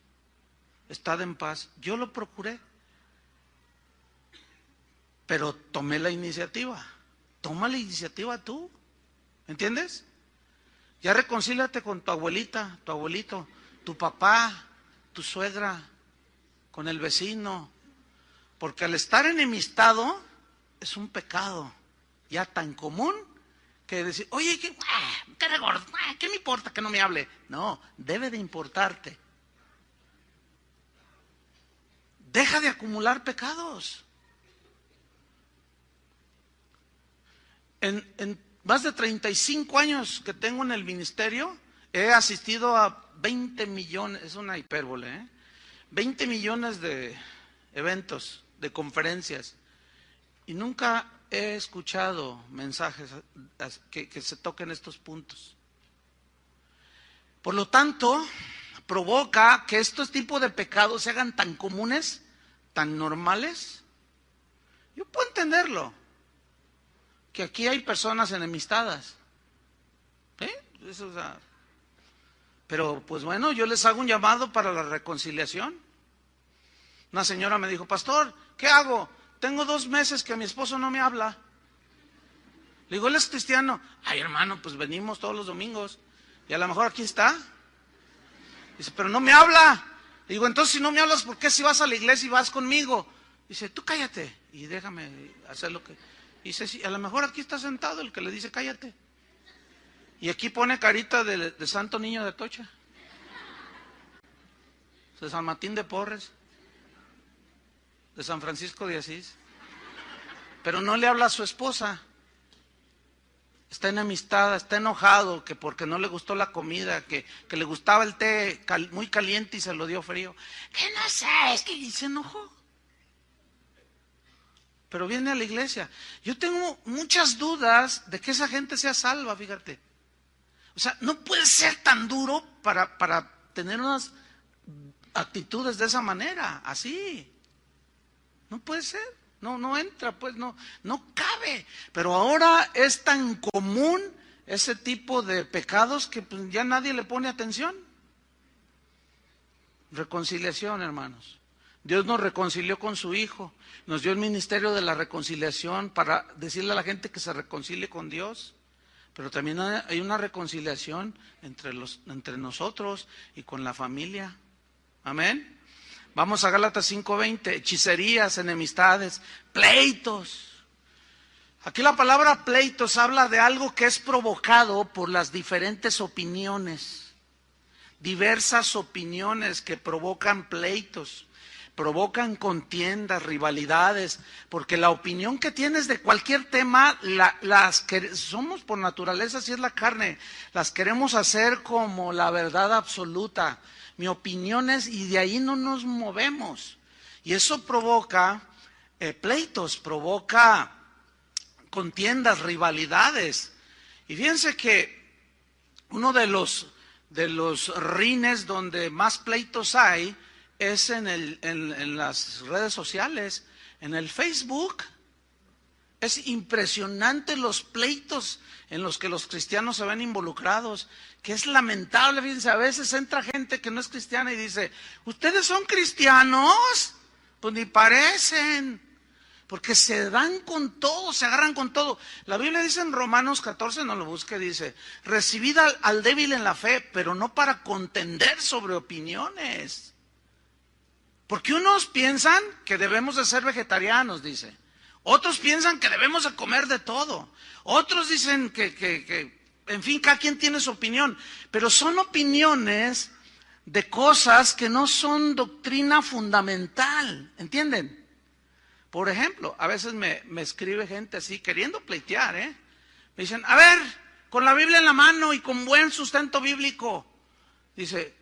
estad en paz. Yo lo procuré, pero tomé la iniciativa. Toma la iniciativa tú, ¿entiendes? Ya reconcíliate con tu abuelita, tu abuelito, tu papá, tu suegra, con el vecino, porque al estar enemistado es un pecado ya tan común que decir, oye, ¿qué regordo? ¿Qué me importa que no me hable? No, debe de importarte. Deja de acumular pecados. En más de 35 años que tengo en el ministerio, he asistido a 20 millones, es una hipérbole, 20 millones de eventos, de conferencias, y nunca he escuchado mensajes que se toquen estos puntos. Por lo tanto, provoca que estos tipos de pecados se hagan tan comunes, tan normales. Yo puedo entenderlo, que aquí hay personas enemistadas. Eso, o sea, Pero pues bueno, yo les hago un llamado para la reconciliación. Una señora me dijo, pastor, ¿qué hago? Tengo 2 meses que mi esposo no me habla. Le digo, ¿él es cristiano? Ay, hermano, pues venimos todos los domingos. Y a lo mejor aquí está. Dice, pero no me habla. Le digo, entonces si no me hablas, ¿por qué si vas a la iglesia y vas conmigo? Dice, tú cállate y déjame hacer lo que... Dice, sí, a lo mejor aquí está sentado el que le dice cállate. Y aquí pone carita de Santo Niño de Atocha. De San Martín de Porres. De San Francisco de Asís. Pero no le habla a su esposa. Está enemistada, está enojado, que porque no le gustó la comida, que le gustaba el té muy caliente y se lo dio frío. Que no sé, es que se enojó. Pero viene a la iglesia. Yo tengo muchas dudas de que esa gente sea salva, fíjate. O sea, no puede ser tan duro para tener unas actitudes de esa manera, así. No puede ser. No entra, pues no cabe. Pero ahora es tan común ese tipo de pecados que pues, ya nadie le pone atención. Reconciliación, hermanos. Dios nos reconcilió con su Hijo. Nos dio el ministerio de la reconciliación para decirle a la gente que se reconcilie con Dios. Pero también hay una reconciliación entre nosotros y con la familia. Amén. Vamos a Gálatas 5:20, hechicerías, enemistades, pleitos. Aquí la palabra pleitos habla de algo que es provocado por las diferentes opiniones. Diversas opiniones que provocan pleitos, provocan contiendas, rivalidades, porque la opinión que tienes de cualquier tema, las que somos por naturaleza, si es la carne, las queremos hacer como la verdad absoluta. Mi opinión es, y de ahí no nos movemos. Y eso provoca pleitos, provoca contiendas, rivalidades. Y fíjense que uno de los rines donde más pleitos hay es en las redes sociales, en el Facebook. Es impresionante los pleitos en los que los cristianos se ven involucrados, que es lamentable. Fíjense, a veces entra gente que no es cristiana y dice, ¿ustedes son cristianos? Pues ni parecen, porque se dan con todo, se agarran con todo. La Biblia dice en Romanos 14, no lo busque, dice, recibid al débil en la fe, pero no para contender sobre opiniones. Porque unos piensan que debemos de ser vegetarianos, dice. Otros piensan que debemos de comer de todo. Otros dicen que, en fin, cada quien tiene su opinión. Pero son opiniones de cosas que no son doctrina fundamental. ¿Entienden? Por ejemplo, a veces me escribe gente así, queriendo pleitear, Me dicen, a ver, con la Biblia en la mano y con buen sustento bíblico. Dice,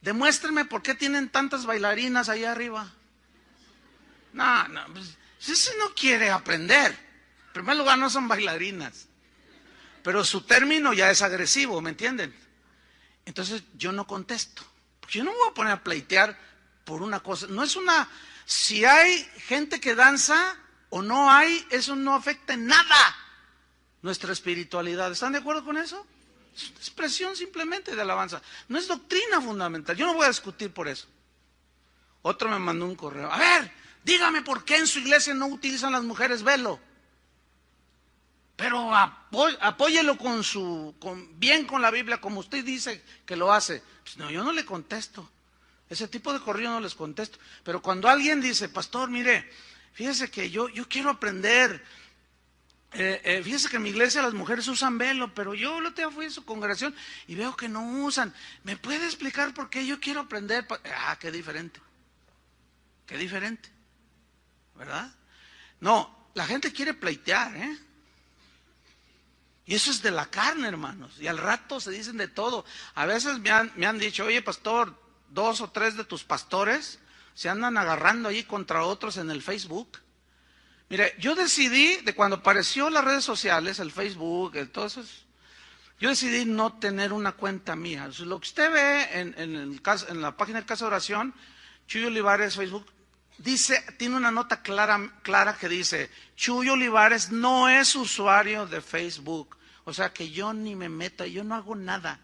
demuéstrenme por qué tienen tantas bailarinas allá arriba. No, pues, ese no quiere aprender. En primer lugar, no son bailarinas. Pero su término ya es agresivo, ¿me entienden? Entonces yo no contesto. Porque yo no me voy a poner a pleitear por una cosa. No es una... Si hay gente que danza o no hay, eso no afecta en nada nuestra espiritualidad. ¿Están de acuerdo con eso? Es una expresión simplemente de alabanza. No es doctrina fundamental. Yo no voy a discutir por eso. Otro me mandó un correo. A ver, dígame por qué en su iglesia no utilizan las mujeres velo. Pero apóyelo bien con la Biblia, como usted dice que lo hace. Pues no, yo no le contesto. Ese tipo de correo no les contesto. Pero cuando alguien dice, pastor, mire, fíjese que yo quiero aprender. Fíjese que en mi iglesia las mujeres usan velo, pero yo el otro día fui a su congregación y veo que no usan. ¿Me puede explicar por qué yo quiero aprender? Qué diferente. Qué diferente. ¿Verdad? No, la gente quiere pleitear, Y eso es de la carne, hermanos. Y al rato se dicen de todo. A veces me han dicho, oye, pastor, 2 o 3 de tus pastores se andan agarrando ahí contra otros en el Facebook. Mire, yo decidí, de cuando apareció las redes sociales, el Facebook, todo eso, yo decidí no tener una cuenta mía. Lo que usted ve en la página de Casa de Oración, Chuy Olivares, Facebook, tiene una nota clara que dice, Chuy Olivares no es usuario de Facebook. O sea que yo ni me meto, yo no hago nada.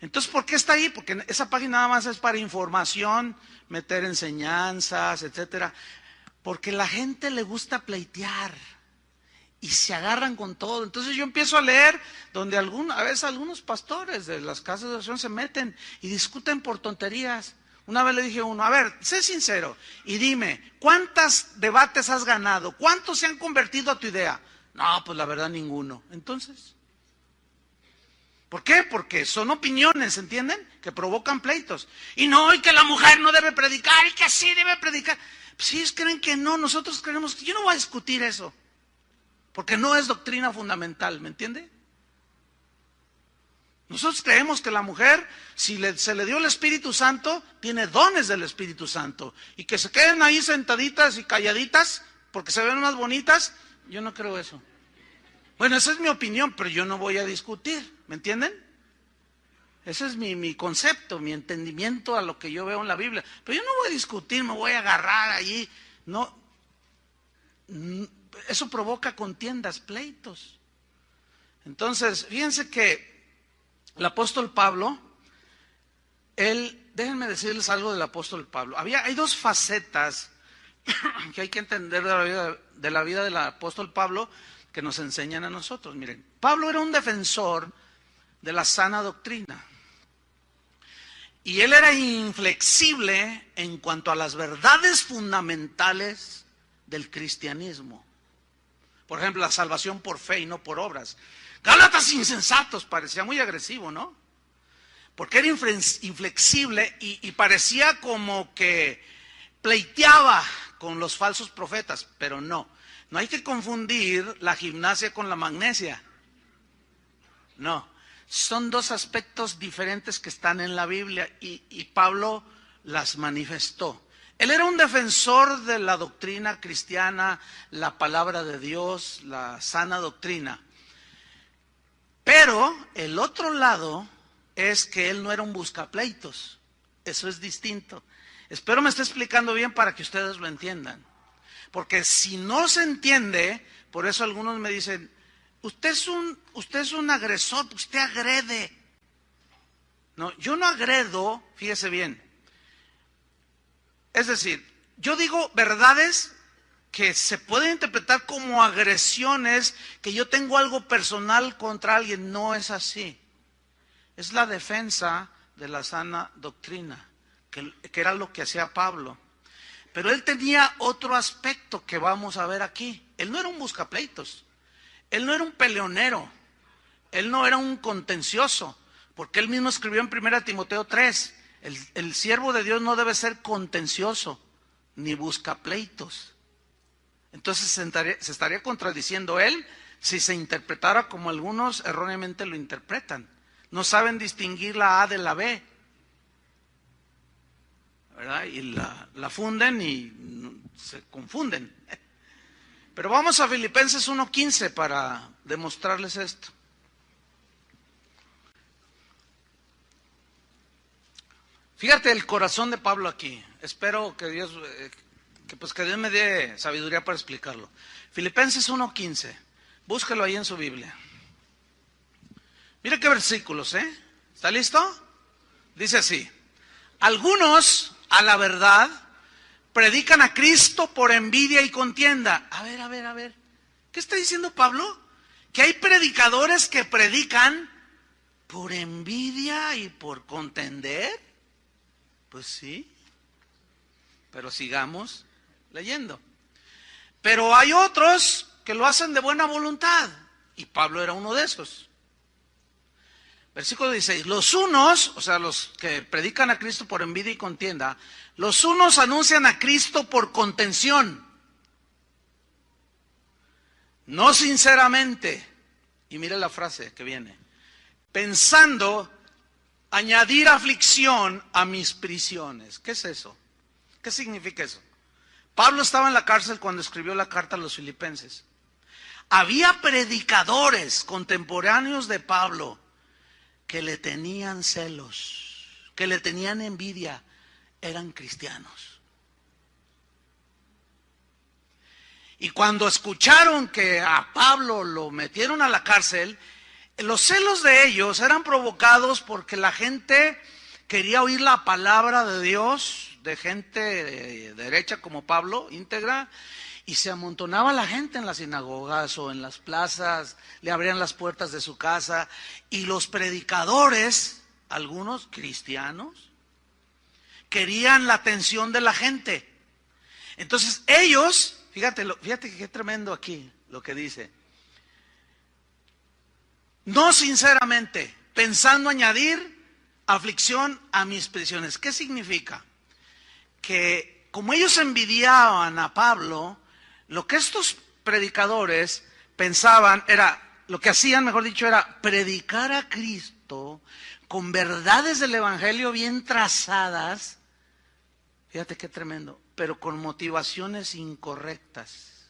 Entonces, ¿por qué está ahí? Porque esa página nada más es para información, meter enseñanzas, etcétera. Porque la gente le gusta pleitear y se agarran con todo. Entonces yo empiezo a leer donde a veces algunos pastores de las casas de oración se meten y discuten por tonterías. Una vez le dije a uno, a ver, sé sincero y dime, ¿cuántos debates has ganado? ¿Cuántos se han convertido a tu idea? No, pues la verdad ninguno. Entonces, ¿por qué? Porque son opiniones, ¿entienden? Que provocan pleitos. Y que la mujer no debe predicar y que sí debe predicar. Pues si ellos creen que no, nosotros creemos que yo no voy a discutir eso. Porque no es doctrina fundamental, ¿me entiende? Nosotros creemos que la mujer, si se le dio el Espíritu Santo, tiene dones del Espíritu Santo. Y que se queden ahí sentaditas y calladitas, porque se ven más bonitas, yo no creo eso. Bueno, esa es mi opinión, pero yo no voy a discutir, ¿me entienden? Ese es mi concepto, mi entendimiento a lo que yo veo en la Biblia. Pero yo no voy a discutir, me voy a agarrar allí. No, eso provoca contiendas, pleitos. Entonces, fíjense que el apóstol Pablo, déjenme decirles algo del apóstol Pablo. Hay dos facetas que hay que entender de la vida del apóstol Pablo que nos enseñan a nosotros. Miren, Pablo era un defensor de la sana doctrina. Y él era inflexible en cuanto a las verdades fundamentales del cristianismo. Por ejemplo, la salvación por fe y no por obras. Gálatas insensatos, parecía muy agresivo, ¿no? Porque era inflexible y parecía como que pleiteaba con los falsos profetas, pero no. No hay que confundir la gimnasia con la magnesia. No. Son dos aspectos diferentes que están en la Biblia y Pablo las manifestó. Él era un defensor de la doctrina cristiana, la palabra de Dios, la sana doctrina. Pero el otro lado es que él no era un buscapleitos. Eso es distinto. Espero me esté explicando bien para que ustedes lo entiendan. Porque si no se entiende, por eso algunos me dicen, usted es un agresor, usted agrede. No, yo no agredo, fíjese bien. Es decir, yo digo verdades que se pueden interpretar como agresiones, que yo tengo algo personal contra alguien. No es así. Es la defensa de la sana doctrina, que era lo que hacía Pablo. Pero él tenía otro aspecto que vamos a ver aquí. Él no era un buscapleitos. Él no era un peleonero, él no era un contencioso, porque él mismo escribió en 1 Timoteo 3, el siervo de Dios no debe ser contencioso, ni busca pleitos. Entonces se estaría contradiciendo él si se interpretara como algunos erróneamente lo interpretan. No saben distinguir la A de la B, ¿verdad? Y la funden y se confunden. Pero vamos a Filipenses 1:15 para demostrarles esto. Fíjate el corazón de Pablo aquí. Espero que Dios me dé sabiduría para explicarlo. Filipenses 1:15. Búsquelo ahí en su Biblia. Mira qué versículos, ¿eh? ¿Está listo? Dice así: algunos, a la verdad, predican a Cristo por envidia y contienda. A ver. ¿Qué está diciendo Pablo? Que hay predicadores que predican por envidia y por contender. Pues sí. Pero sigamos leyendo. Pero hay otros que lo hacen de buena voluntad. Y Pablo era uno de esos. Versículo 16, los unos, o sea, los que predican a Cristo por envidia y contienda, los unos anuncian a Cristo por contención, no sinceramente, y mire la frase que viene, pensando añadir aflicción a mis prisiones. ¿Qué es eso? ¿Qué significa eso? Pablo estaba en la cárcel cuando escribió la carta a los filipenses. Había predicadores contemporáneos de Pablo que le tenían celos, que le tenían envidia, eran cristianos. Y cuando escucharon que a Pablo lo metieron a la cárcel, Los celos de ellos eran provocados porque la gente quería oír la palabra de Dios, de gente derecha como Pablo, íntegra, y se amontonaba la gente en las sinagogas o en las plazas, le abrían las puertas de su casa, y los predicadores, algunos cristianos, querían la atención de la gente. Entonces ellos, fíjate qué tremendo aquí lo que dice. No sinceramente, pensando añadir aflicción a mis prisiones. ¿Qué significa? Que como ellos envidiaban a Pablo, lo que estos predicadores pensaban era, lo que hacían, mejor dicho, era predicar a Cristo con verdades del Evangelio bien trazadas. Fíjate qué tremendo, pero con motivaciones incorrectas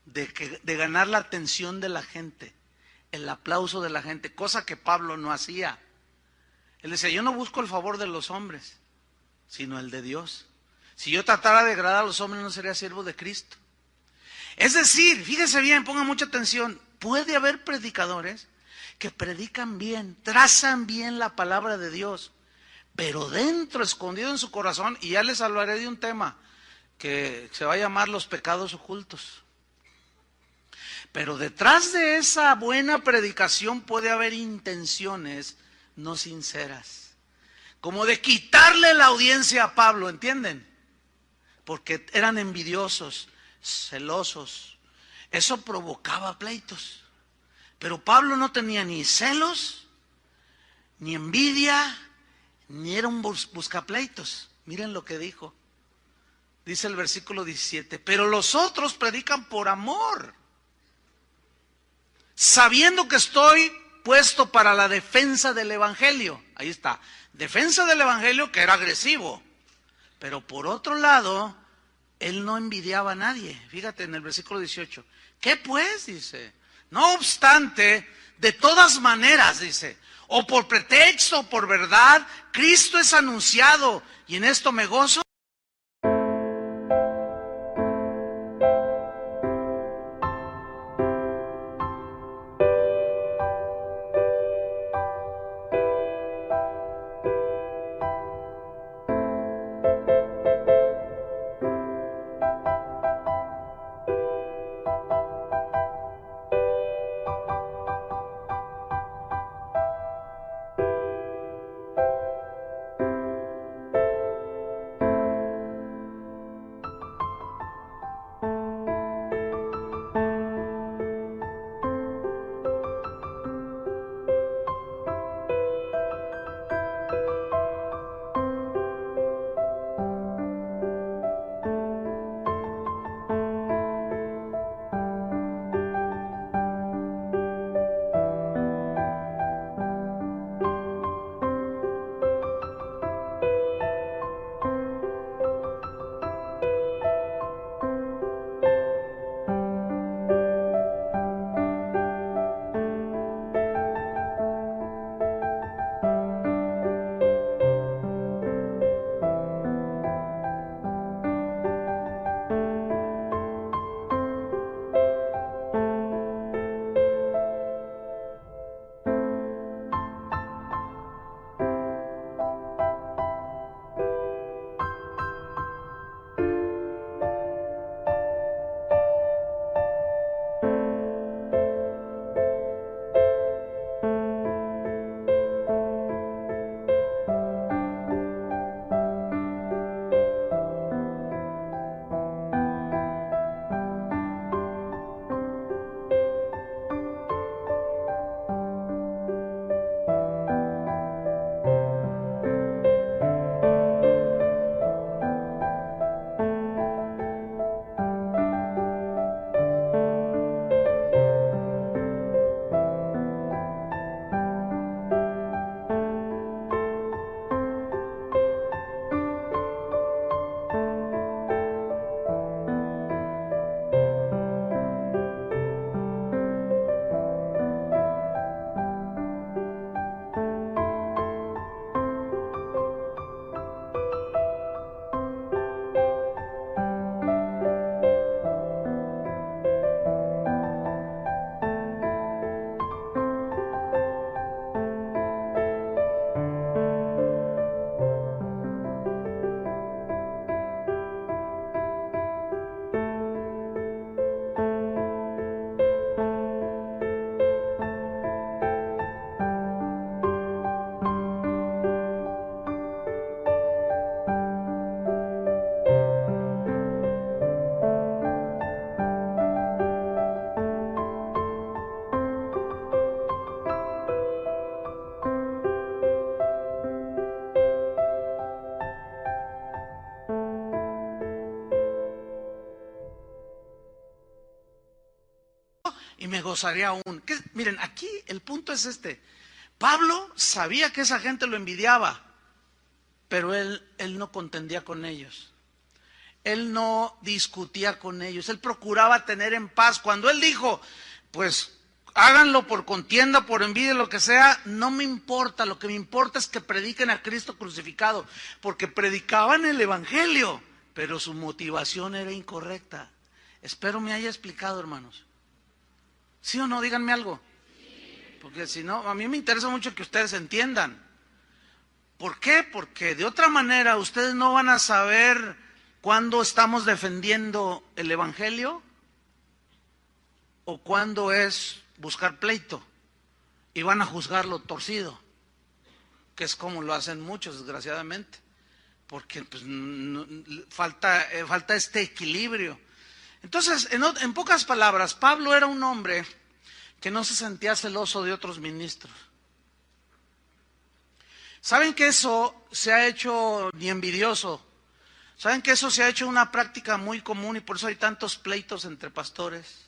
de ganar la atención de la gente, el aplauso de la gente, cosa que Pablo no hacía. Él decía, yo no busco el favor de los hombres, sino el de Dios. Si yo tratara de agradar a los hombres, no sería siervo de Cristo. Es decir, fíjese bien, ponga mucha atención, puede haber predicadores que predican bien, trazan bien la palabra de Dios, pero dentro, escondido en su corazón, y ya les hablaré de un tema que se va a llamar los pecados ocultos. Pero detrás de esa buena predicación puede haber intenciones no sinceras, como de quitarle la audiencia a Pablo, ¿entienden? Porque eran envidiosos, celosos. Eso provocaba pleitos. Pero Pablo no tenía ni celos, ni envidia, ni era un buscapleitos. Miren lo que dijo. Dice el versículo 17, pero los otros predican por amor, sabiendo que estoy puesto para la defensa del Evangelio. Ahí está, defensa del Evangelio, que era agresivo. Pero por otro lado, él no envidiaba a nadie. Fíjate en el versículo 18. ¿Qué pues? Dice. No obstante, de todas maneras, dice, o por pretexto o por verdad, Cristo es anunciado, y en esto me gozo. gozaré aún. Miren, aquí el punto es este. Pablo sabía que esa gente lo envidiaba, pero él no contendía con ellos. Él no discutía con ellos. Él procuraba tener en paz. Cuando él dijo, pues háganlo por contienda, por envidia, lo que sea, no me importa. Lo que me importa es que prediquen a Cristo crucificado, porque predicaban el evangelio, pero su motivación era incorrecta. Espero me haya explicado, hermanos. ¿Sí o no? Díganme algo. Porque si no, a mí me interesa mucho que ustedes entiendan. ¿Por qué? Porque de otra manera ustedes no van a saber cuándo estamos defendiendo el evangelio o cuándo es buscar pleito, y van a juzgarlo torcido, que es como lo hacen muchos, desgraciadamente, porque pues, falta este equilibrio. Entonces, en pocas palabras, Pablo era un hombre que no se sentía celoso de otros ministros. ¿Saben que eso se ha hecho ni envidioso? ¿Saben que eso se ha hecho una práctica muy común y por eso hay tantos pleitos entre pastores?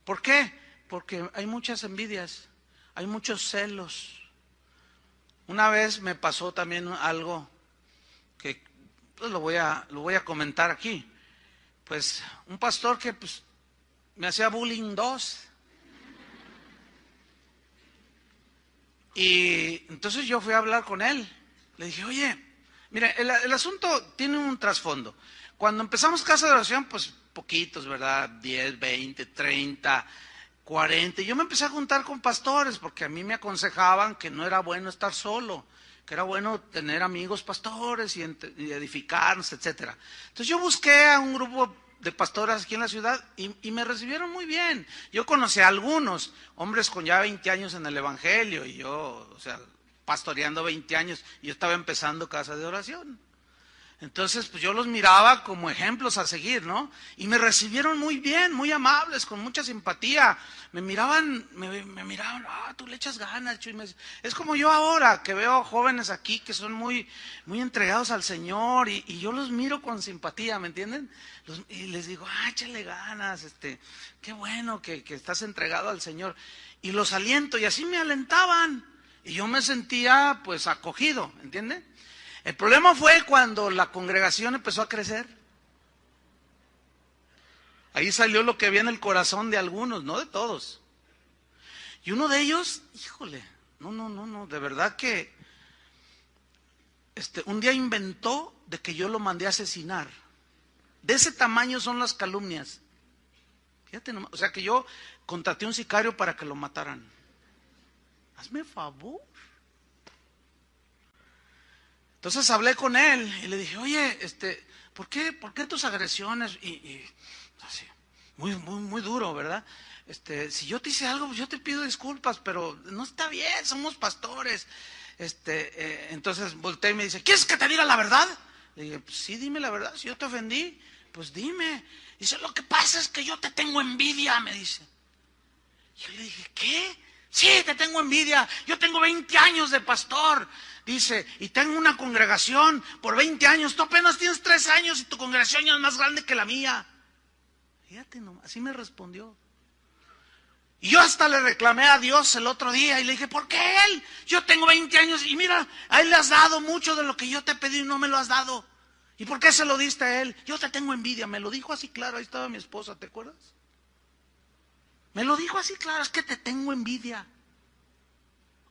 ¿Por qué? Porque hay muchas envidias, hay muchos celos. Una vez me pasó también algo que pues, lo voy a comentar aquí. Pues un pastor que pues, me hacía bullying 2. Y entonces yo fui a hablar con él. Le dije, oye, mira, el asunto tiene un trasfondo. Cuando empezamos Casa de Oración, pues poquitos, ¿verdad? 10, 20, 30, 40. Y yo me empecé a juntar con pastores porque a mí me aconsejaban que no era bueno estar solo, que era bueno tener amigos pastores y edificarnos, etcétera. Entonces yo busqué a un grupo de pastores aquí en la ciudad y me recibieron muy bien. Yo conocí a algunos hombres con ya 20 años en el evangelio y yo, o sea, pastoreando 20 años, y yo estaba empezando Casa de Oración. Entonces, pues yo los miraba como ejemplos a seguir, ¿no? Y me recibieron muy bien, muy amables, con mucha simpatía. Me miraban, tú le echas ganas, Chuy. Es como yo ahora, que veo jóvenes aquí que son muy, muy entregados al Señor, y yo los miro con simpatía, ¿me entienden? Y les digo, échale ganas, qué bueno que estás entregado al Señor. Y los aliento, y así me alentaban. Y yo me sentía, pues, acogido, ¿entienden? El problema fue cuando la congregación empezó a crecer. Ahí salió lo que había en el corazón de algunos, no de todos. Y uno de ellos, híjole, no, de verdad que un día inventó de que yo lo mandé a asesinar. De ese tamaño son las calumnias. Fíjate nomás, o sea que yo contraté un sicario para que lo mataran. Hazme favor. Entonces hablé con él y le dije, oye, ¿por qué tus agresiones? Y así, muy duro, ¿verdad? Si yo te hice algo, pues yo te pido disculpas, pero no está bien, somos pastores. Entonces volteé y me dice, ¿quieres que te diga la verdad? Le dije, pues sí, dime la verdad, si yo te ofendí, pues dime. Dice, lo que pasa es que yo te tengo envidia, me dice. Yo le dije, ¿qué? Sí, te tengo envidia, yo tengo 20 años de pastor. Dice, y tengo una congregación por 20 años, tú apenas tienes 3 años y tu congregación ya es más grande que la mía. Fíjate nomás, así me respondió. Y yo hasta le reclamé a Dios el otro día y le dije, ¿por qué él? Yo tengo 20 años y mira, a él le has dado mucho de lo que yo te pedí y no me lo has dado. ¿Y por qué se lo diste a él? Yo te tengo envidia, me lo dijo así claro, ahí estaba mi esposa, ¿te acuerdas? Me lo dijo así claro, es que te tengo envidia.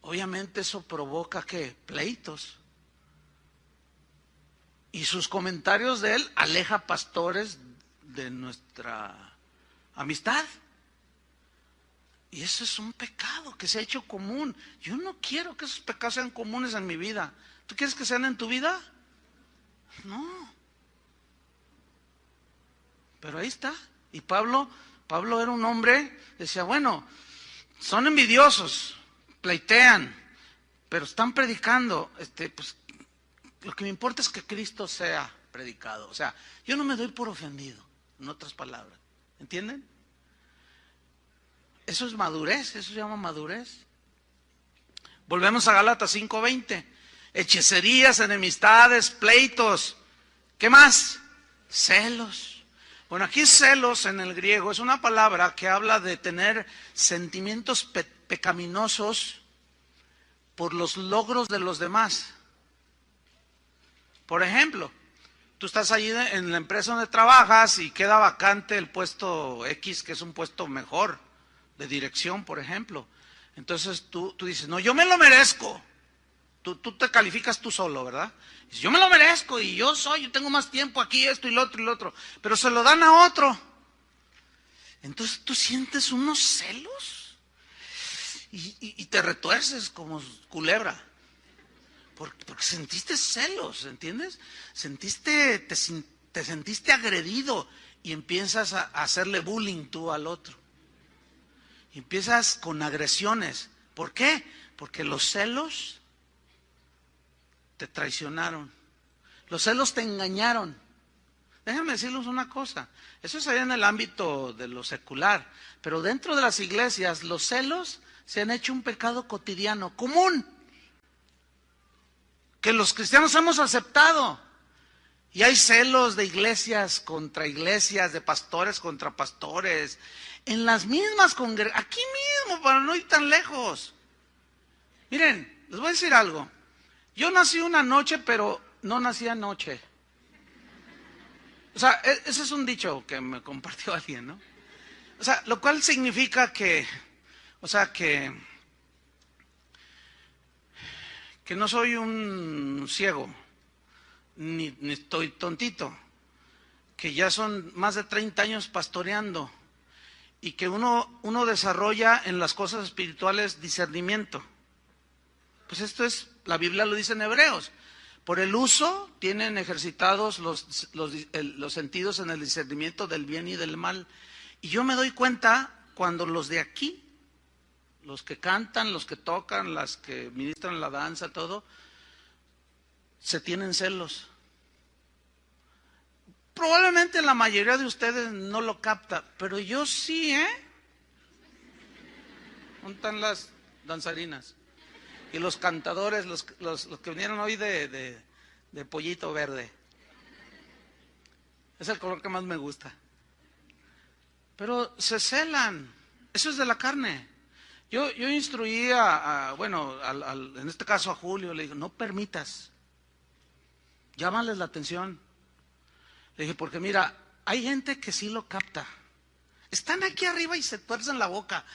Obviamente eso provoca, ¿qué? Pleitos. Y sus comentarios de él aleja pastores de nuestra amistad. Y eso es un pecado que se ha hecho común. Yo no quiero que esos pecados sean comunes en mi vida. ¿Tú quieres que sean en tu vida? No. Pero ahí está. Y Pablo era un hombre, decía, bueno, son envidiosos, pleitean, pero están predicando, pues lo que me importa es que Cristo sea predicado. O sea, yo no me doy por ofendido, en otras palabras. ¿Entienden? Eso es madurez, eso se llama madurez. Volvemos a Gálatas 5:20. Hechicerías, enemistades, pleitos. ¿Qué más? Celos. Bueno, aquí celos en el griego es una palabra que habla de tener sentimientos pecaminosos por los logros de los demás. Por ejemplo, tú estás allí en la empresa donde trabajas y queda vacante el puesto X, que es un puesto mejor, de dirección, por ejemplo. Entonces tú dices, no, yo me lo merezco. Tú te calificas tú solo, ¿verdad? Dices, yo me lo merezco y yo tengo más tiempo aquí, esto y lo otro y lo otro. Pero se lo dan a otro. Entonces tú sientes unos celos y te retuerces como culebra. Porque sentiste celos, ¿entiendes? Te sentiste agredido y empiezas a hacerle bullying tú al otro. Y empiezas con agresiones. ¿Por qué? Porque los celos te traicionaron. Los celos te engañaron. Déjenme decirles una cosa. Eso es allá en el ámbito de lo secular. Pero dentro de las iglesias, los celos se han hecho un pecado cotidiano, común, que los cristianos hemos aceptado. Y hay celos de iglesias, de pastores contra pastores, en las mismas congregaciones, aquí mismo, para no ir tan lejos. Miren, les voy a decir algo. Yo nací una noche, pero no nací anoche. O sea, ese es un dicho que me compartió alguien, ¿no? O sea, lo cual significa que no soy un ciego, ni estoy tontito, que ya son más de 30 años pastoreando y que uno desarrolla en las cosas espirituales discernimiento. Pues esto es, la Biblia lo dice en Hebreos, por el uso tienen ejercitados los sentidos en el discernimiento del bien y del mal. Y yo me doy cuenta cuando los de aquí, los que cantan, los que tocan, las que ministran la danza, todo, se tienen celos. Probablemente la mayoría de ustedes no lo capta, pero yo sí, ¿eh? ¿Dónde están las danzarinas? Y los cantadores, los que vinieron hoy de pollito verde. Es el color que más me gusta. Pero se celan. Eso es de la carne. Yo instruí en este caso a Julio, le dije, no permitas. Llámales la atención. Le dije, porque mira, hay gente que sí lo capta. Están aquí arriba y se tuercen la boca.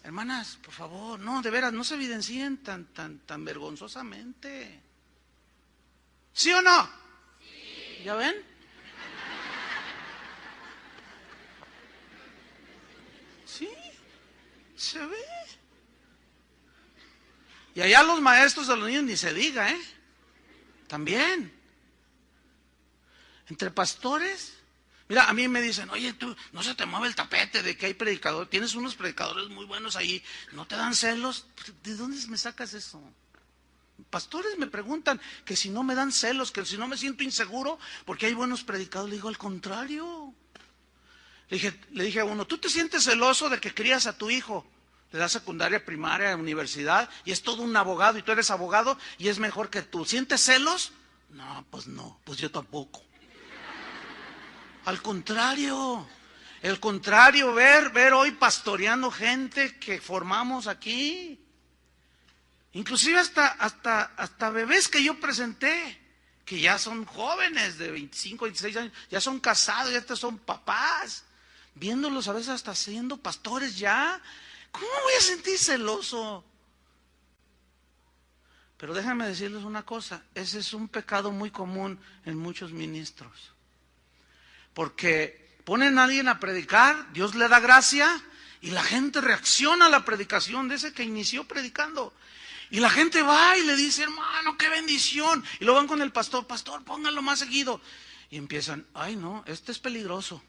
Hermanas, por favor, no, de veras, no se evidencien tan vergonzosamente. ¿Sí o no? Sí. ¿Ya ven? Sí, se ve. Y allá los maestros de los niños ni se diga, ¿eh? También. Entre pastores. Mira, a mí me dicen, oye, tú, no se te mueve el tapete de que hay predicadores, tienes unos predicadores muy buenos ahí, ¿no te dan celos? ¿De dónde me sacas eso? Pastores me preguntan que si no me dan celos, que si no me siento inseguro, porque hay buenos predicadores. Le digo, al contrario. Le dije a uno, ¿tú te sientes celoso de que crías a tu hijo? Le das secundaria, primaria, universidad, y es todo un abogado, y tú eres abogado, y es mejor que tú. ¿Sientes celos? No, pues yo tampoco. Al contrario, ver hoy pastoreando gente que formamos aquí. Inclusive hasta bebés que yo presenté, que ya son jóvenes de 25, 26 años, ya son casados, ya son papás, viéndolos a veces hasta siendo pastores ya. ¿Cómo voy a sentir celoso? Pero déjenme decirles una cosa, ese es un pecado muy común en muchos ministros. Porque ponen a alguien a predicar, Dios le da gracia y la gente reacciona a la predicación de ese que inició predicando. Y la gente va y le dice, hermano, qué bendición. Y lo van con el pastor, póngalo más seguido. Y empiezan, ay no, este es peligroso.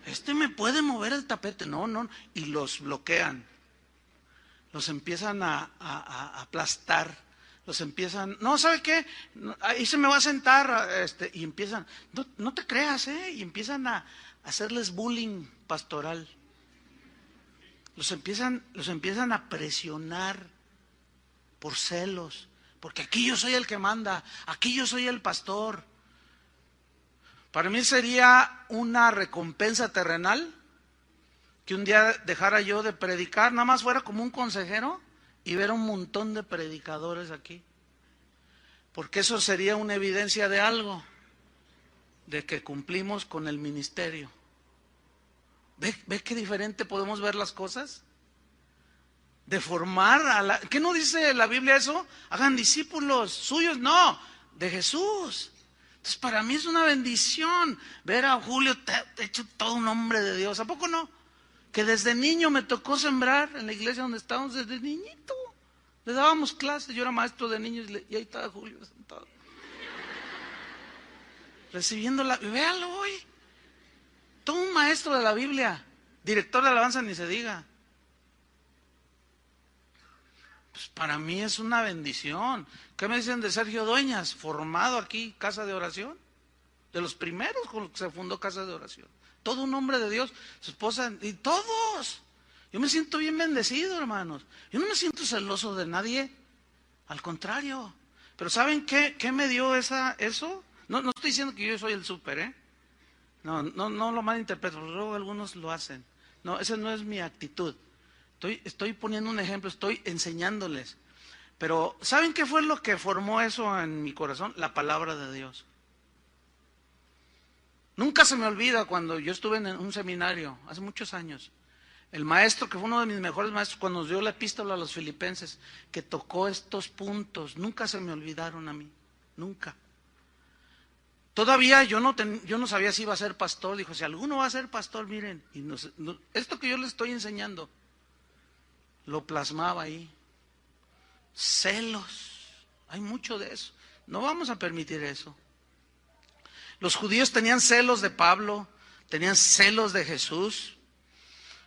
Este me puede mover el tapete. No. Y los bloquean. Los empiezan a aplastar. Los empiezan, no, ¿sabe qué? Ahí se me va a sentar, y empiezan, no te creas, y empiezan a hacerles bullying pastoral. Los empiezan a presionar por celos, porque aquí yo soy el que manda, aquí yo soy el pastor. Para mí sería una recompensa terrenal que un día dejara yo de predicar, nada más fuera como un consejero y ver un montón de predicadores aquí. Porque eso sería una evidencia de algo, de que cumplimos con el ministerio. ¿Ve qué diferente podemos ver las cosas? De formar a la... ¿Qué no dice la Biblia eso? Hagan discípulos suyos, no, de Jesús. Entonces para mí es una bendición ver a Julio hecho todo un hombre de Dios. ¿A poco no? Que desde niño me tocó sembrar en la iglesia donde estábamos, desde niñito. Le dábamos clases, yo era maestro de niños y ahí estaba Julio sentado. Recibiendo la... Véalo hoy. Todo un maestro de la Biblia. Director de alabanza ni se diga. Pues para mí es una bendición. ¿Qué me dicen de Sergio Dueñas? Formado aquí, casa de oración. De los primeros con los que se fundó casa de oración. Todo un hombre de Dios, su esposa y todos. Yo me siento bien bendecido, hermanos. Yo no me siento celoso de nadie. Al contrario. Pero ¿saben qué me dio eso? No estoy diciendo que yo soy el súper, ¿eh? No lo malinterpreto, luego algunos lo hacen. No, esa no es mi actitud. Estoy poniendo un ejemplo, estoy enseñándoles. Pero ¿saben qué fue lo que formó eso en mi corazón? La palabra de Dios. Nunca se me olvida cuando yo estuve en un seminario, hace muchos años. El maestro, que fue uno de mis mejores maestros, cuando nos dio la epístola a los filipenses, que tocó estos puntos, nunca se me olvidaron a mí, nunca. Todavía yo no sabía si iba a ser pastor. Dijo, si alguno va a ser pastor, miren, esto que yo les estoy enseñando, lo plasmaba ahí. Celos, hay mucho de eso. No vamos a permitir eso. Los judíos tenían celos de Pablo, tenían celos de Jesús.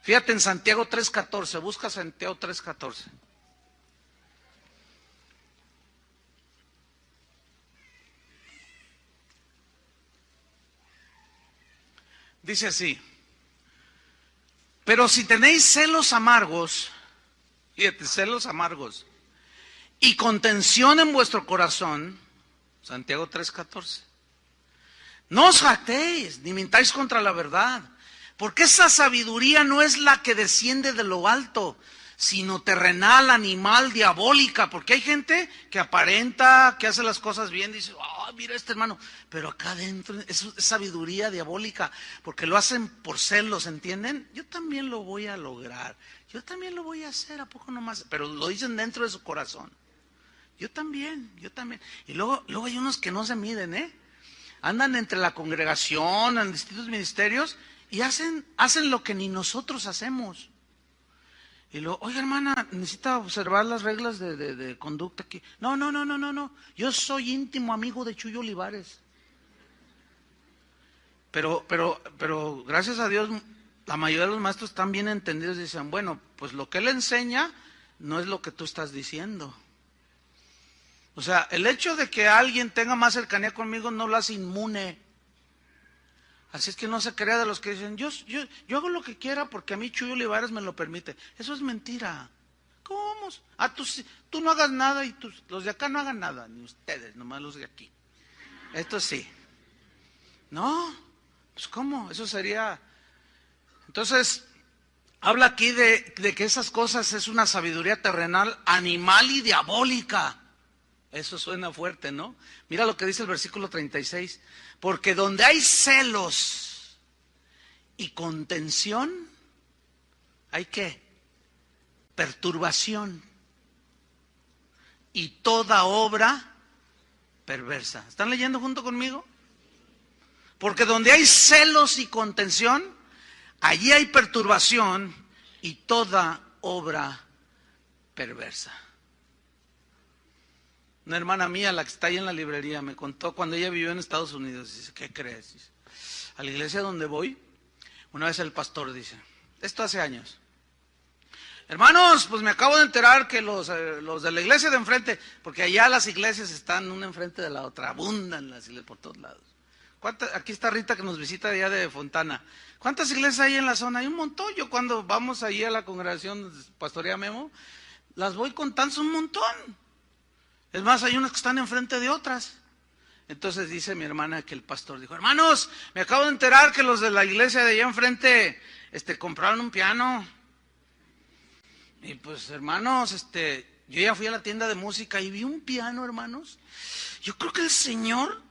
Fíjate en Santiago 3:14, busca Santiago 3:14. Dice así: pero si tenéis celos amargos, fíjate, celos amargos, y contención en vuestro corazón, Santiago 3:14, no os jactéis, ni mintáis contra la verdad, porque esa sabiduría no es la que desciende de lo alto, sino terrenal, animal, diabólica. Porque hay gente que aparenta, que hace las cosas bien, dice, mira este hermano, pero acá adentro es sabiduría diabólica, porque lo hacen por celos, ¿entienden? Yo también lo voy a lograr, yo también lo voy a hacer, ¿a poco nomás? Pero lo dicen dentro de su corazón. Yo también. Y luego hay unos que no se miden, andan entre la congregación, en distintos ministerios, y hacen lo que ni nosotros hacemos. Y luego, oiga hermana, necesita observar las reglas de conducta aquí. No, yo soy íntimo amigo de Chuyo Olivares. Pero gracias a Dios, la mayoría de los maestros están bien entendidos y dicen, bueno, pues lo que él enseña no es lo que tú estás diciendo. O sea, el hecho de que alguien tenga más cercanía conmigo no lo hace inmune. Así es que no se crea de los que dicen, yo hago lo que quiera porque a mí Chuyo Olivares me lo permite. Eso es mentira. ¿Cómo? Tú no hagas nada y los de acá no hagan nada, ni ustedes, nomás los de aquí. Esto sí. No, pues ¿cómo? Eso sería... Entonces, habla aquí de que esas cosas es una sabiduría terrenal, animal y diabólica. Eso suena fuerte, ¿no? Mira lo que dice el versículo 36. Porque donde hay celos y contención, ¿hay qué? Perturbación y toda obra perversa. ¿Están leyendo junto conmigo? Porque donde hay celos y contención, allí hay perturbación y toda obra perversa. Una hermana mía, la que está ahí en la librería, me contó cuando ella vivió en Estados Unidos. Dice, ¿qué crees? Dice, a la iglesia donde voy, una vez el pastor dice, esto hace años, hermanos, pues me acabo de enterar que los de la iglesia de enfrente, porque allá las iglesias están una enfrente de la otra, abundan las iglesias por todos lados. Aquí está Rita que nos visita allá de Fontana. ¿Cuántas iglesias hay en la zona? Hay un montón. Yo cuando vamos allí a la congregación Pastorea Memo, las voy contando, son un montón. Es más, hay unas que están enfrente de otras. Entonces dice mi hermana que el pastor dijo: hermanos, me acabo de enterar que los de la iglesia de allá enfrente compraron un piano. Y pues, hermanos, yo ya fui a la tienda de música y vi un piano, hermanos. Yo creo que el Señor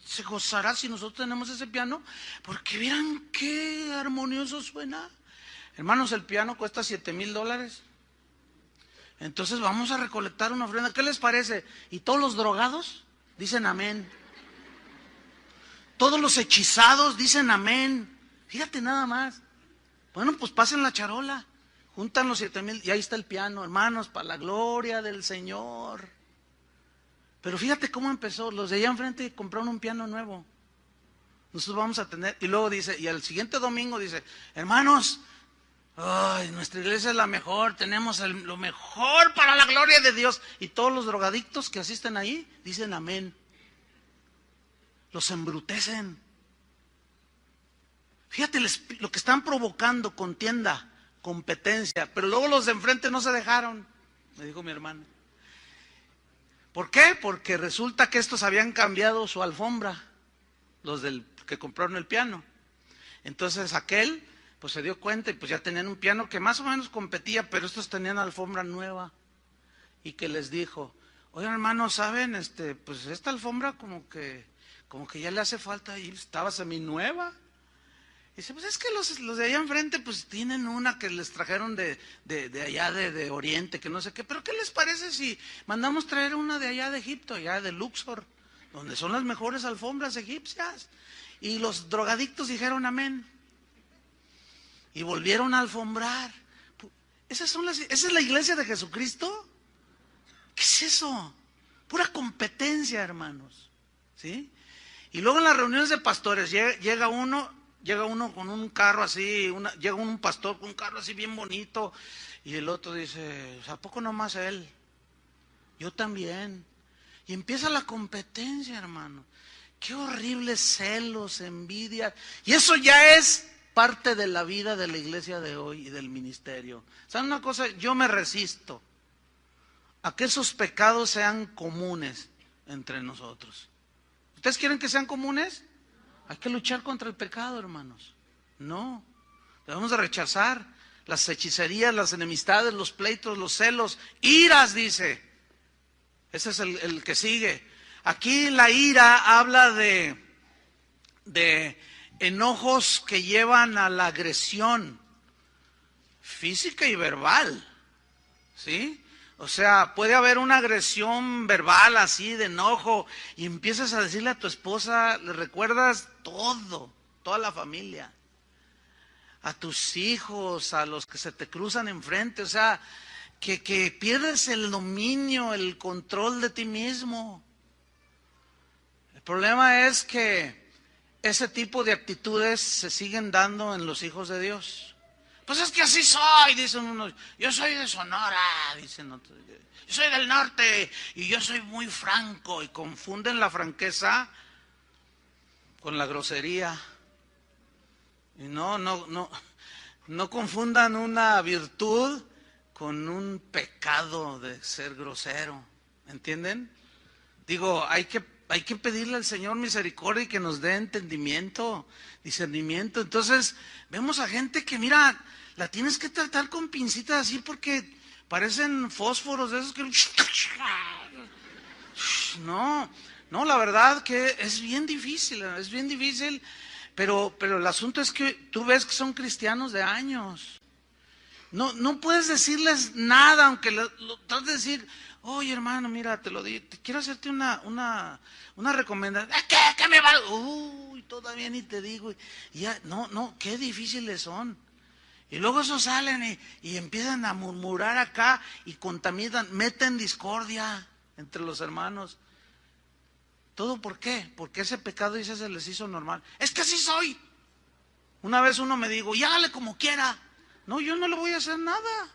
se gozará si nosotros tenemos ese piano, porque vieran qué armonioso suena. Hermanos, el piano cuesta $7,000. Entonces vamos a recolectar una ofrenda. ¿Qué les parece? Y todos los drogados dicen amén. Todos los hechizados dicen amén. Fíjate nada más. Bueno, pues pasen la charola. Juntan los 7,000 y ahí está el piano, hermanos, para la gloria del Señor. Pero fíjate cómo empezó. Los de allá enfrente compraron un piano nuevo. Nosotros vamos a tener, y luego dice, y al siguiente domingo dice: hermanos, ay, nuestra iglesia es la mejor, tenemos lo mejor para la gloria de Dios. Y todos los drogadictos que asisten ahí dicen amén. Los embrutecen. Fíjate lo que están provocando: contienda, competencia. Pero luego los de enfrente no se dejaron, me dijo mi hermana. ¿Por qué? Porque resulta que estos habían cambiado su alfombra, los que compraron el piano. Entonces aquel pues se dio cuenta y pues ya tenían un piano que más o menos competía, pero estos tenían alfombra nueva. Y que les dijo: oigan, hermanos, ¿saben? Pues esta alfombra como que ya le hace falta, y estaba seminueva. Y dice: pues es que los de allá enfrente pues tienen una que les trajeron de allá de Oriente, que no sé qué. Pero ¿qué les parece si mandamos traer una de allá de Egipto, allá de Luxor, donde son las mejores alfombras egipcias? Y los drogadictos dijeron amén. Y volvieron a alfombrar. ¿Esa es la iglesia de Jesucristo? ¿Qué es eso? Pura competencia, hermanos. ¿Sí? Y luego en las reuniones de pastores llega uno con un carro así, llega un pastor con un carro así bien bonito, y el otro dice: ¿a poco nomás él? Yo también. Y empieza la competencia, hermano. Qué horribles celos, envidia. Y eso ya es parte de la vida de la iglesia de hoy y del ministerio. ¿Saben una cosa? Yo me resisto a que esos pecados sean comunes entre nosotros. ¿Ustedes quieren que sean comunes? Hay que luchar contra el pecado, hermanos. No, debemos de rechazar las hechicerías, las enemistades, los pleitos, los celos, iras, dice. Ese es el que sigue. Aquí la ira habla de enojos que llevan a la agresión física y verbal, ¿sí? O sea, puede haber una agresión verbal así de enojo y empiezas a decirle a tu esposa, le recuerdas toda la familia, a tus hijos, a los que se te cruzan enfrente, o sea, que pierdes el dominio, el control de ti mismo. El problema es que ese tipo de actitudes se siguen dando en los hijos de Dios. Pues es que así soy, dicen unos. Yo soy de Sonora, dicen otros. Yo soy del norte y yo soy muy franco. Y confunden la franqueza con la grosería. Y no confundan una virtud con un pecado de ser grosero. ¿Entienden? Digo, hay que pedirle al Señor misericordia y que nos dé entendimiento, discernimiento. Entonces, vemos a gente que, mira, la tienes que tratar con pincitas así porque parecen fósforos de esos que... No, la verdad que es bien difícil, pero el asunto es que tú ves que son cristianos de años. No puedes decirles nada, aunque lo trates de decir: oye, hermano, mira, te lo digo, quiero hacerte una recomendación. ¿Qué me va? Uy, todavía ni te digo. Y ya, qué difíciles son. Y luego esos salen y empiezan a murmurar acá y contaminan, meten discordia entre los hermanos. ¿Todo por qué? Porque ese pecado, dice, se les hizo normal. Es que así soy. Una vez uno me dijo: y hágale como quiera. No, yo no le voy a hacer nada.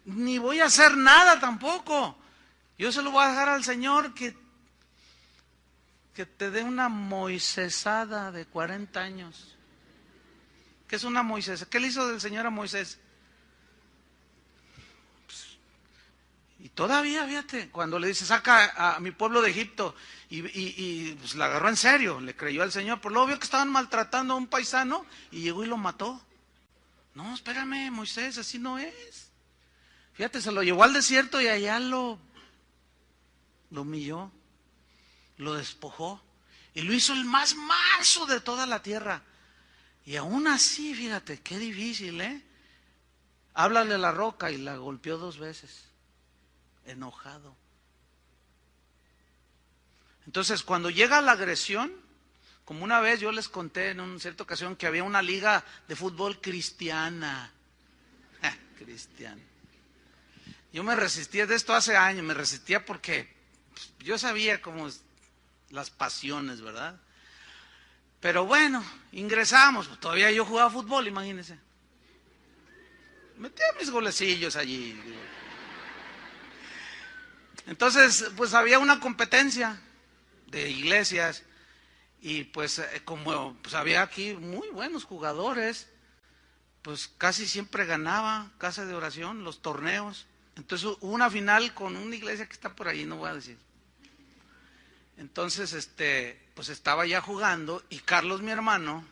Ni voy a hacer nada tampoco. Yo se lo voy a dejar al Señor que te dé una moisesada de 40 años. ¿Qué es una Moisés? ¿Qué le hizo del Señor a Moisés? Y todavía, fíjate, cuando le dice, saca a mi pueblo de Egipto, pues la agarró en serio, le creyó al Señor, por lo obvio que estaban maltratando a un paisano, y llegó y lo mató. No, espérame, Moisés, así no es. Fíjate, se lo llevó al desierto y allá lo humilló, lo despojó, y lo hizo el más manso de toda la tierra. Y aún así, fíjate, qué difícil, ¿eh? Háblale a la roca y la golpeó 2 veces, enojado. Entonces, cuando llega la agresión, como una vez yo les conté en una cierta ocasión que había una liga de fútbol cristiana. Cristiana. Yo me resistía de esto hace años, me resistía porque yo sabía cómo las pasiones, ¿verdad? Pero bueno, ingresamos, todavía yo jugaba fútbol, imagínense. Metía mis golecillos allí. Entonces, pues había una competencia de iglesias y pues como pues había aquí muy buenos jugadores, pues casi siempre ganaba Casa de Oración, los torneos. Entonces hubo una final con una iglesia que está por ahí, no voy a decir. Entonces, pues estaba ya jugando y Carlos, mi hermano,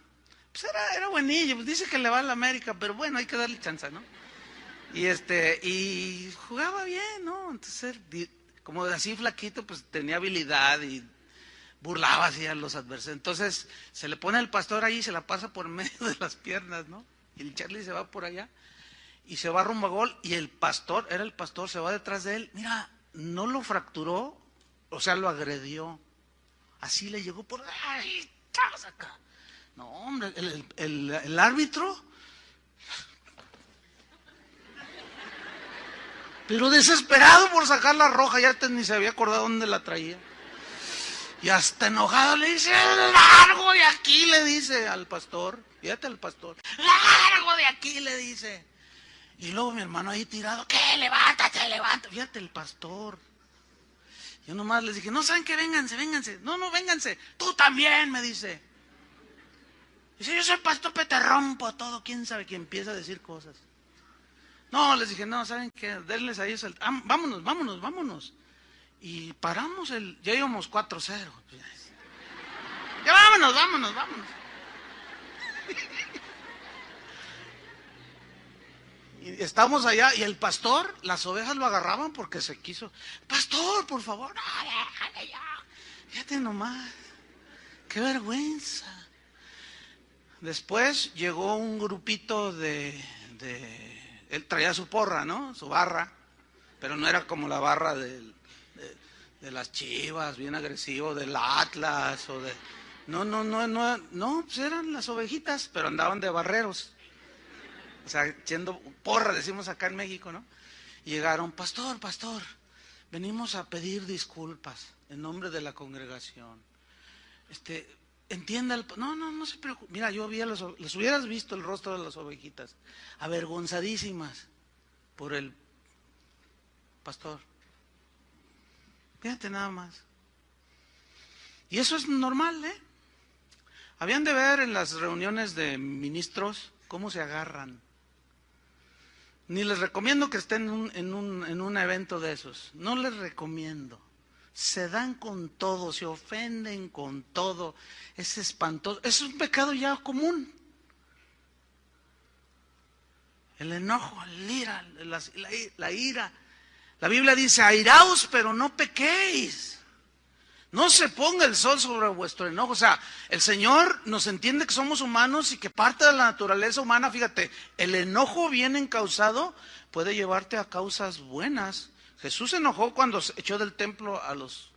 pues era buenillo, pues dice que le va a la América, pero bueno, hay que darle chance, ¿no? Y jugaba bien, ¿no? Entonces, como así flaquito, pues tenía habilidad y burlaba así a los adversarios. Entonces, se le pone el pastor ahí y se la pasa por medio de las piernas, ¿no? Y el Charlie se va por allá y se va rumbo a gol y el pastor, era el pastor, se va detrás de él. Mira, no lo fracturó, o sea, lo agredió. Así le llegó por ahí, ¡chas! Acá. No, hombre, el árbitro, pero desesperado por sacar la roja, ya ni se había acordado dónde la traía. Y hasta enojado le dice, largo de aquí, le dice al pastor, fíjate al pastor, largo de aquí, le dice. Y luego mi hermano ahí tirado, ¿qué? Levántate, levántate, fíjate el pastor. Yo nomás les dije, no, ¿saben qué? Vénganse, vénganse. No, vénganse, tú también, me dice. Dice, yo soy pastor, te rompo todo, quién sabe, que empieza a decir cosas. No, les dije, no, ¿saben qué? Denles a ellos vámonos. Y paramos ya íbamos 4-0. Ya vámonos. Y estamos allá y el pastor, las ovejas lo agarraban porque se quiso. Pastor, por favor, no, déjale ya. Fíjate nomás, qué vergüenza. Después llegó un grupito él traía su porra, ¿no? Su barra, pero no era como la barra de las Chivas, bien agresivo, del Atlas o de... No, pues eran las ovejitas, pero andaban de barreros. O sea, echando porra, decimos acá en México, ¿no? Y llegaron, pastor, venimos a pedir disculpas en nombre de la congregación. Entienda, no se preocupe. Mira, yo les hubieras visto el rostro de las ovejitas, avergonzadísimas por el pastor. Fíjate nada más. Y eso es normal, ¿eh? Habían de ver en las reuniones de ministros cómo se agarran. Ni les recomiendo que estén en un evento de esos. No les recomiendo. Se dan con todo, se ofenden con todo. Es espantoso. Es un pecado ya común. El enojo, el ira, la ira. La Biblia dice, airaos, pero no pequéis. No se ponga el sol sobre vuestro enojo. O sea, el Señor nos entiende que somos humanos y que parte de la naturaleza humana, fíjate, el enojo bien encausado puede llevarte a causas buenas. Jesús se enojó cuando se echó del templo a los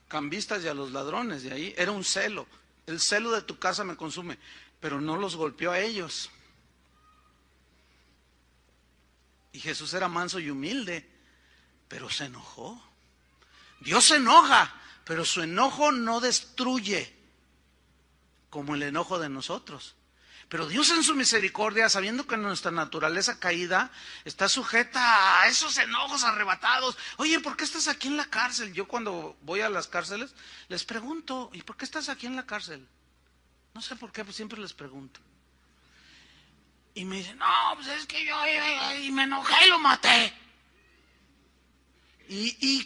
cambistas y a los ladrones. De ahí era un celo. El celo de tu casa me consume. Pero no los golpeó a ellos. Y Jesús era manso y humilde, pero se enojó. Dios se enoja, pero su enojo no destruye como el enojo de nosotros. Pero Dios en su misericordia, sabiendo que nuestra naturaleza caída está sujeta a esos enojos arrebatados. Oye, ¿por qué estás aquí en la cárcel? Yo cuando voy a las cárceles les pregunto, ¿y por qué estás aquí en la cárcel? No sé por qué, pues siempre les pregunto. Y me dicen, no, pues es que yo me enojé y lo maté. ¿Y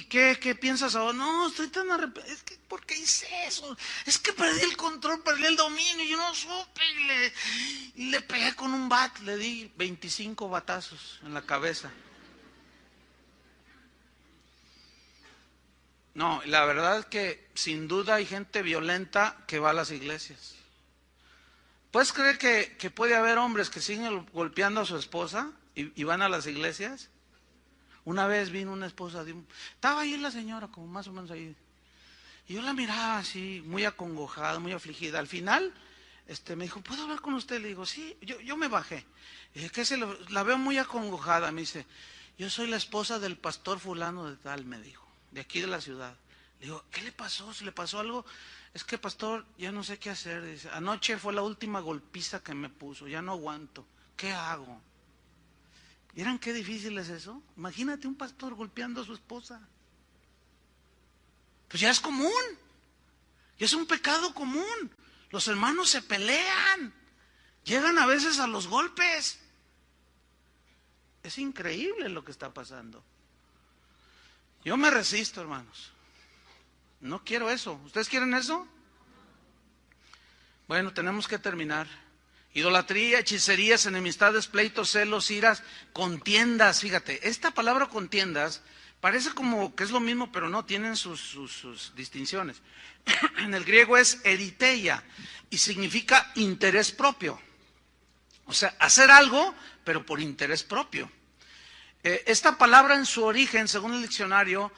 qué piensas ahora? No, estoy tan arrepentido. Es que, ¿por qué hice eso? Es que perdí el control, perdí el dominio, yo no supe. Y le pegué con un bat, le di 25 batazos en la cabeza. No, la verdad es que sin duda hay gente violenta que va a las iglesias. ¿Puedes creer que puede haber hombres que siguen golpeando a su esposa y van a las iglesias? Una vez vino una esposa estaba ahí la señora, como más o menos ahí. Y yo la miraba así, muy acongojada, muy afligida. Al final, me dijo, ¿puedo hablar con usted? Le digo, sí, yo me bajé. Y dije, la veo muy acongojada. Me dice, yo soy la esposa del pastor fulano de tal, me dijo, de aquí de la ciudad. Le digo, ¿qué le pasó? ¿Se le pasó algo? Es que, pastor, ya no sé qué hacer. Dice, anoche fue la última golpiza que me puso, ya no aguanto. ¿Qué hago? ¿Vieran qué difícil es eso? Imagínate un pastor golpeando a su esposa. Pues ya es común. Ya es un pecado común. Los hermanos se pelean. Llegan a veces a los golpes. Es increíble lo que está pasando. Yo me resisto, hermanos. No quiero eso. ¿Ustedes quieren eso? Bueno, tenemos que terminar. Idolatría, hechicerías, enemistades, pleitos, celos, iras, contiendas. Fíjate, esta palabra contiendas parece como que es lo mismo, pero no, tienen sus distinciones. En el griego es eriteia y significa interés propio. O sea, hacer algo, pero por interés propio. Esta palabra en su origen, según el diccionario,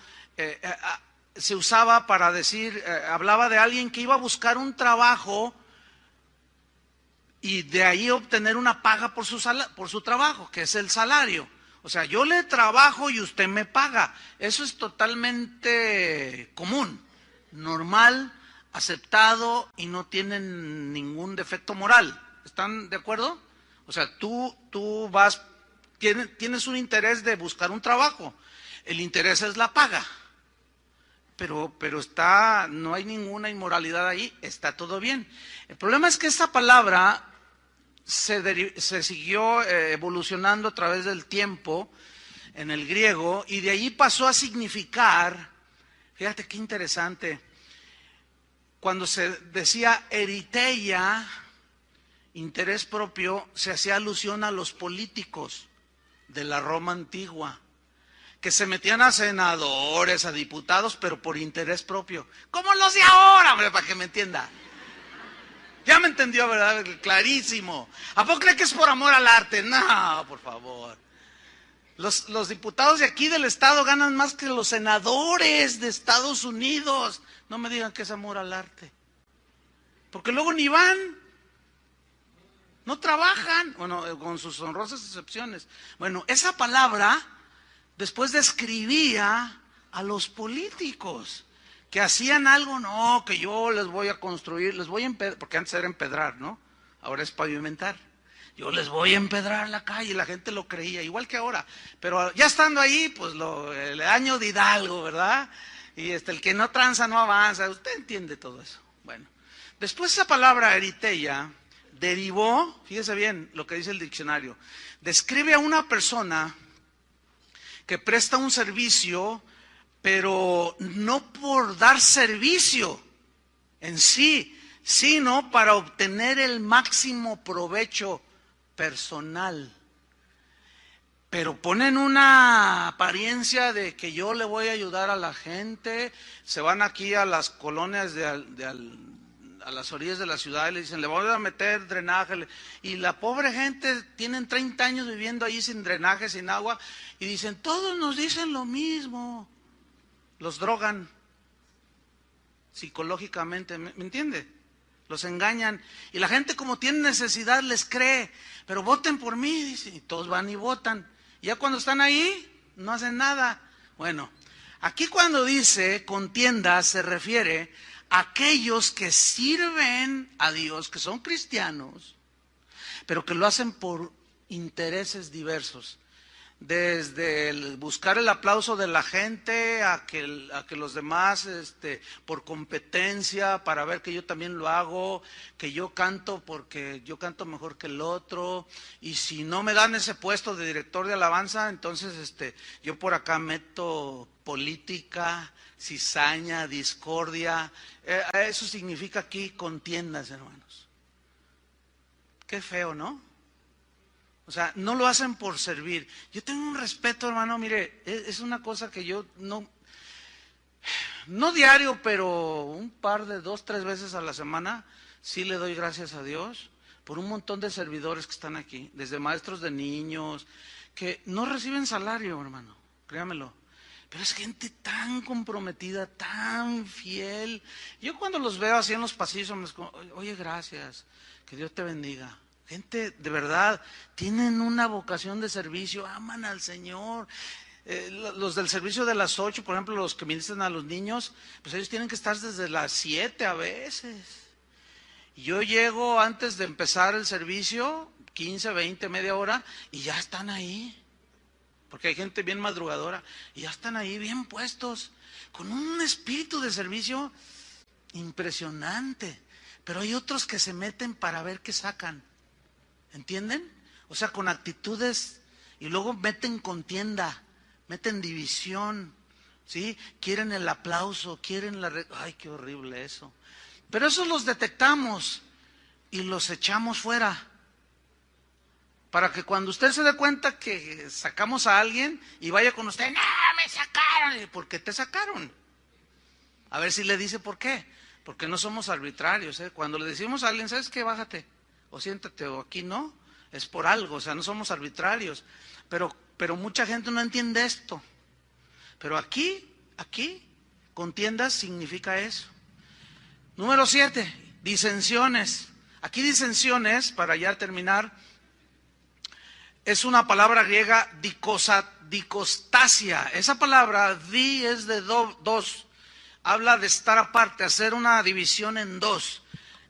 se usaba para decir, hablaba de alguien que iba a buscar un trabajo y de ahí obtener una paga por su trabajo, que es el salario. O sea, yo le trabajo y usted me paga. Eso es totalmente común, normal, aceptado y no tiene ningún defecto moral. ¿Están de acuerdo? O sea, tú tienes un interés de buscar un trabajo. El interés es la paga. Pero no hay ninguna inmoralidad ahí, está todo bien. El problema es que esta palabra se siguió evolucionando a través del tiempo en el griego y de allí pasó a significar, fíjate qué interesante, cuando se decía eriteia, interés propio, se hacía alusión a los políticos de la Roma antigua, que se metían a senadores, a diputados, pero por interés propio. Como los de ahora, hombre, para que me entienda. Ya me entendió, ¿verdad? Clarísimo. ¿A poco cree que es por amor al arte? No, por favor. Los diputados de aquí del estado ganan más que los senadores de Estados Unidos. No me digan que es amor al arte. Porque luego ni van. No trabajan. Bueno, con sus honrosas excepciones. Bueno, esa palabra después describía a los políticos que hacían algo, no, que yo les voy a construir, les voy a empedrar, porque antes era empedrar, ¿no? Ahora es pavimentar. Yo les voy a empedrar la calle, la gente lo creía, igual que ahora. Pero ya estando ahí, pues el año de Hidalgo, ¿verdad? Y el que no tranza no avanza, usted entiende todo eso. Bueno, después esa palabra eriteia derivó, fíjese bien lo que dice el diccionario, describe a una persona que presta un servicio, pero no por dar servicio en sí, sino para obtener el máximo provecho personal. Pero ponen una apariencia de que yo le voy a ayudar a la gente, se van aquí a las colonias a las orillas de la ciudad y le dicen, le voy a meter drenaje, y la pobre gente tienen 30 años viviendo ahí sin drenaje, sin agua, y dicen, todos nos dicen lo mismo. Los drogan psicológicamente, ¿me entiende? Los engañan, y la gente como tiene necesidad les cree, pero voten por mí, dicen, y todos van y votan. Y ya cuando están ahí, no hacen nada. Bueno, aquí cuando dice contienda se refiere a aquellos que sirven a Dios, que son cristianos, pero que lo hacen por intereses diversos. desde buscar el aplauso de la gente a que los demás, por competencia, para ver que yo también lo hago, que yo canto porque yo canto mejor que el otro, y si no me dan ese puesto de director de alabanza, entonces yo por acá meto política, cizaña, discordia. Eso significa aquí contiendas, hermanos. Qué feo, ¿no? O sea, no lo hacen por servir. Yo tengo un respeto, hermano, mire, es una cosa que yo no diario, pero un par de 2, 3 veces a la semana, sí le doy gracias a Dios por un montón de servidores que están aquí, desde maestros de niños, que no reciben salario, hermano, créamelo. Pero es gente tan comprometida, tan fiel. Yo cuando los veo así en los pasillos, oye, gracias, que Dios te bendiga. Gente, de verdad, tienen una vocación de servicio, aman al Señor. Los del servicio de las 8, por ejemplo, los que ministran a los niños, pues ellos tienen que estar desde las 7 a veces. Y yo llego antes de empezar el servicio, 15, 20, media hora, y ya están ahí. Porque hay gente bien madrugadora, y ya están ahí bien puestos, con un espíritu de servicio impresionante. Pero hay otros que se meten para ver qué sacan. ¿Entienden? O sea, con actitudes, y luego meten contienda, meten división, ¿sí? Quieren el aplauso, quieren ¡ay, qué horrible eso! Pero esos los detectamos y los echamos fuera. Para que cuando usted se dé cuenta que sacamos a alguien y vaya con usted, ¡no, me sacaron! ¿Por qué te sacaron? A ver si le dice por qué. Porque no somos arbitrarios, ¿eh? Cuando le decimos a alguien, ¿sabes qué? Bájate. O siéntate, o aquí no, es por algo, o sea, no somos arbitrarios, pero mucha gente no entiende esto. Pero aquí, contiendas significa eso. Número 7, disensiones. Aquí disensiones, para ya terminar, es una palabra griega dicostasia. Esa palabra, es de dos, habla de estar aparte, hacer una división en dos.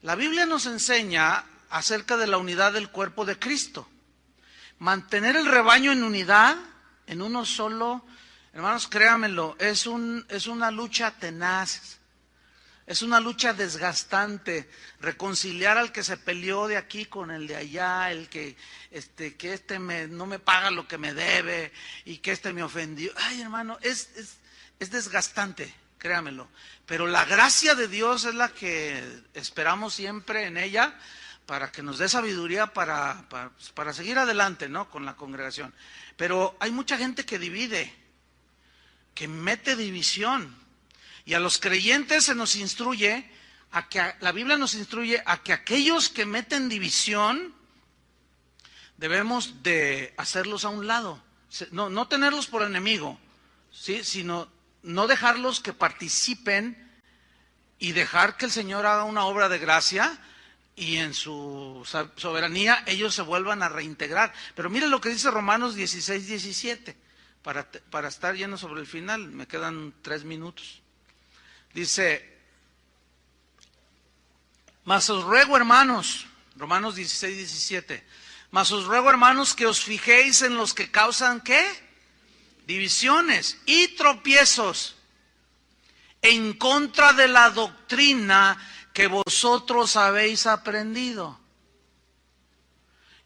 La Biblia nos enseña acerca de la unidad del cuerpo de Cristo. Mantener el rebaño en unidad, en uno solo, hermanos, créanmelo, es una lucha tenaz, es una lucha desgastante. Reconciliar al que se peleó de aquí con el de allá, el que no me paga lo que me debe y que me ofendió. Ay, hermano, es desgastante, créanmelo. Pero la gracia de Dios es la que esperamos siempre en ella, para que nos dé sabiduría para seguir adelante, ¿no?, con la congregación. Pero hay mucha gente que divide, que mete división. Y a los creyentes se nos instruye, la Biblia nos instruye a que aquellos que meten división, debemos de hacerlos a un lado. No tenerlos por enemigo, ¿sí?, sino no dejarlos que participen y dejar que el Señor haga una obra de gracia, y en su soberanía ellos se vuelvan a reintegrar. Pero mire lo que dice Romanos 16, 17, para estar lleno sobre el final, me quedan 3 minutos. Dice, mas os ruego, hermanos, Romanos 16, 17, mas os ruego, hermanos, que os fijéis en los que causan, ¿qué? Divisiones y tropiezos en contra de la doctrina que vosotros habéis aprendido.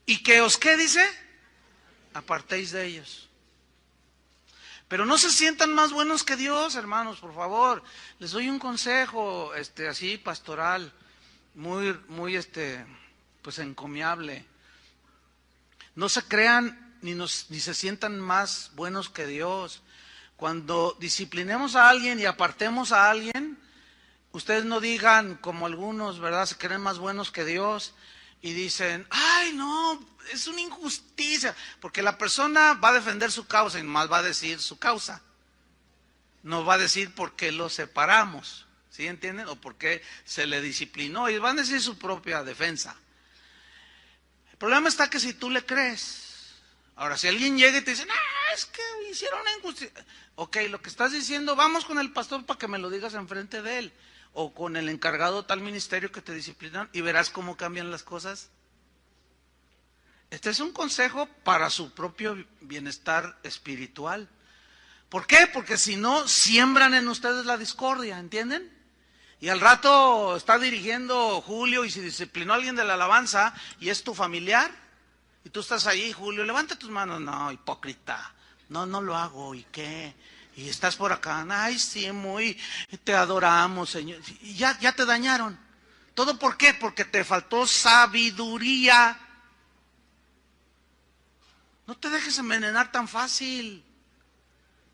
Y que os, ¿qué dice? Apartéis de ellos. Pero no se sientan más buenos que Dios, hermanos, por favor. Les doy un consejo, así pastoral, muy, pues encomiable. No se crean ni se sientan más buenos que Dios. Cuando disciplinemos a alguien y apartemos a alguien, ustedes no digan como algunos, ¿verdad?, se creen más buenos que Dios y dicen, ay, no, es una injusticia, porque la persona va a defender su causa y más va a decir su causa. No va a decir por qué lo separamos, ¿sí entienden? O por qué se le disciplinó, y van a decir su propia defensa. El problema está que si tú le crees, ahora si alguien llega y te dice, no, es que hicieron una injusticia. Ok, lo que estás diciendo, vamos con el pastor para que me lo digas enfrente de él, o con el encargado de tal ministerio que te disciplinan, y verás cómo cambian las cosas. Este es un consejo para su propio bienestar espiritual. ¿Por qué? Porque si no, siembran en ustedes la discordia, ¿entienden? Y al rato está dirigiendo Julio y si disciplinó a alguien de la alabanza y es tu familiar, y tú estás ahí, Julio, levanta tus manos. No, hipócrita, no lo hago, ¿y qué? Y estás por acá, ay, sí, muy, te adoramos, Señor. Y ya te dañaron. ¿Todo por qué? Porque te faltó sabiduría. No te dejes envenenar tan fácil.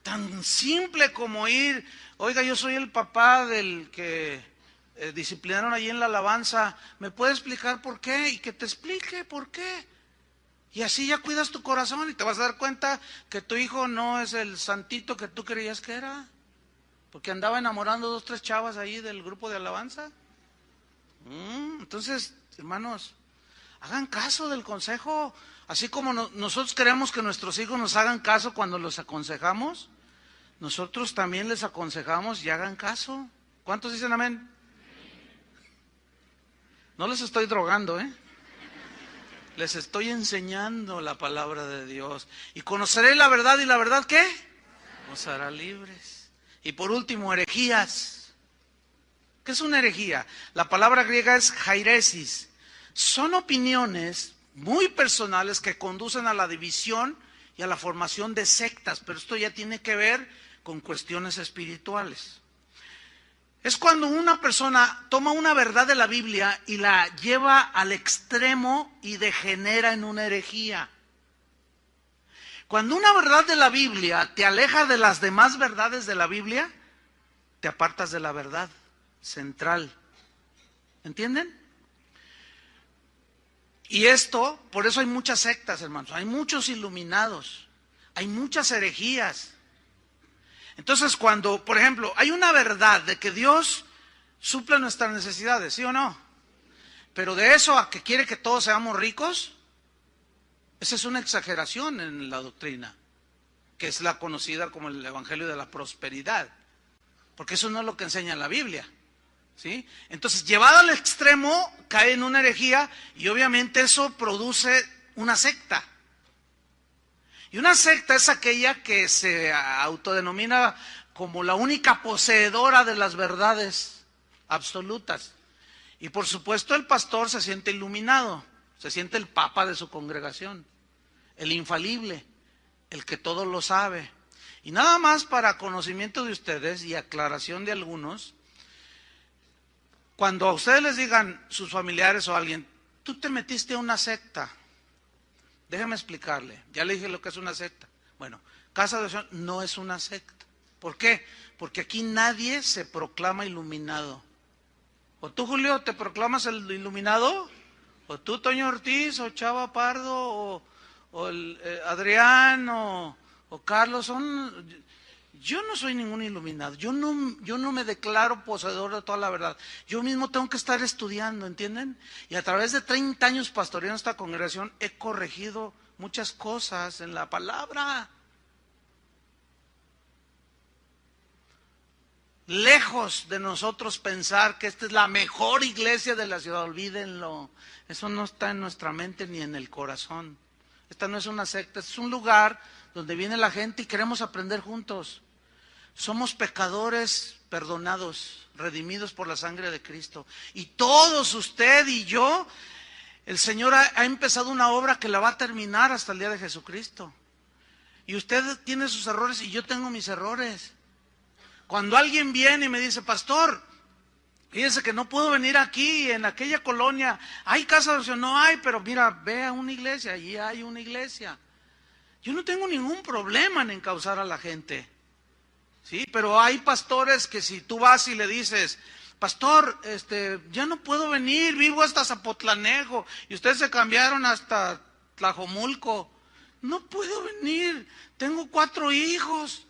Tan simple como ir, oiga, yo soy el papá del que disciplinaron allí en la alabanza, ¿me puede explicar por qué? Y que te explique por qué. Y así ya cuidas tu corazón y te vas a dar cuenta que tu hijo no es el santito que tú creías que era, porque andaba enamorando 2, 3 chavas ahí del grupo de alabanza. Entonces, hermanos, hagan caso del consejo, así como nosotros queremos que nuestros hijos nos hagan caso cuando los aconsejamos, nosotros también les aconsejamos y hagan caso. ¿Cuántos dicen amén? No les estoy drogando, les estoy enseñando la palabra de Dios. Y conoceré la verdad, y la verdad, ¿qué? Os hará libres. Y por último, herejías. ¿Qué es una herejía? La palabra griega es jairesis. Son opiniones muy personales que conducen a la división y a la formación de sectas, pero esto ya tiene que ver con cuestiones espirituales. Es cuando una persona toma una verdad de la Biblia y la lleva al extremo y degenera en una herejía. Cuando una verdad de la Biblia te aleja de las demás verdades de la Biblia, te apartas de la verdad central. ¿Entienden? Y esto, por eso hay muchas sectas, hermanos, hay muchos iluminados, hay muchas herejías. Entonces, cuando, por ejemplo, hay una verdad de que Dios suple nuestras necesidades, ¿sí o no? Pero de eso a que quiere que todos seamos ricos, esa es una exageración en la doctrina, que es la conocida como el Evangelio de la Prosperidad, porque eso no es lo que enseña la Biblia, ¿sí? Entonces, llevado al extremo, cae en una herejía y obviamente eso produce una secta. Y una secta es aquella que se autodenomina como la única poseedora de las verdades absolutas. Y por supuesto el pastor se siente iluminado, se siente el papa de su congregación, el infalible, el que todo lo sabe. Y nada más para conocimiento de ustedes y aclaración de algunos, cuando a ustedes les digan sus familiares o alguien, tú te metiste a una secta, déjeme explicarle, ya le dije lo que es una secta. Bueno, Casa de Oración no es una secta. ¿Por qué? Porque aquí nadie se proclama iluminado. ¿O tú, Julio, te proclamas el iluminado? ¿O tú, Toño Ortiz, o Chava Pardo, o Adrián, o Carlos? Yo no soy ningún iluminado, yo no me declaro poseedor de toda la verdad. Yo mismo tengo que estar estudiando, ¿entienden? Y a través de 30 años pastoreando esta congregación he corregido muchas cosas en la palabra. Lejos de nosotros pensar que esta es la mejor iglesia de la ciudad, olvídenlo. Eso no está en nuestra mente ni en el corazón. Esta no es una secta, es un lugar donde viene la gente y queremos aprender juntos. Somos pecadores perdonados, redimidos por la sangre de Cristo. Y todos, usted y yo, el Señor ha empezado una obra que la va a terminar hasta el día de Jesucristo. Y usted tiene sus errores y yo tengo mis errores. Cuando alguien viene y me dice, pastor, fíjese que no puedo venir aquí, en aquella colonia, hay casa de oración, no hay, pero mira, ve a una iglesia, allí hay una iglesia. Yo no tengo ningún problema en encauzar a la gente. Sí, pero hay pastores que si tú vas y le dices, pastor, ya no puedo venir, vivo hasta Zapotlanejo, y ustedes se cambiaron hasta Tlajomulco, no puedo venir, tengo 4 hijos,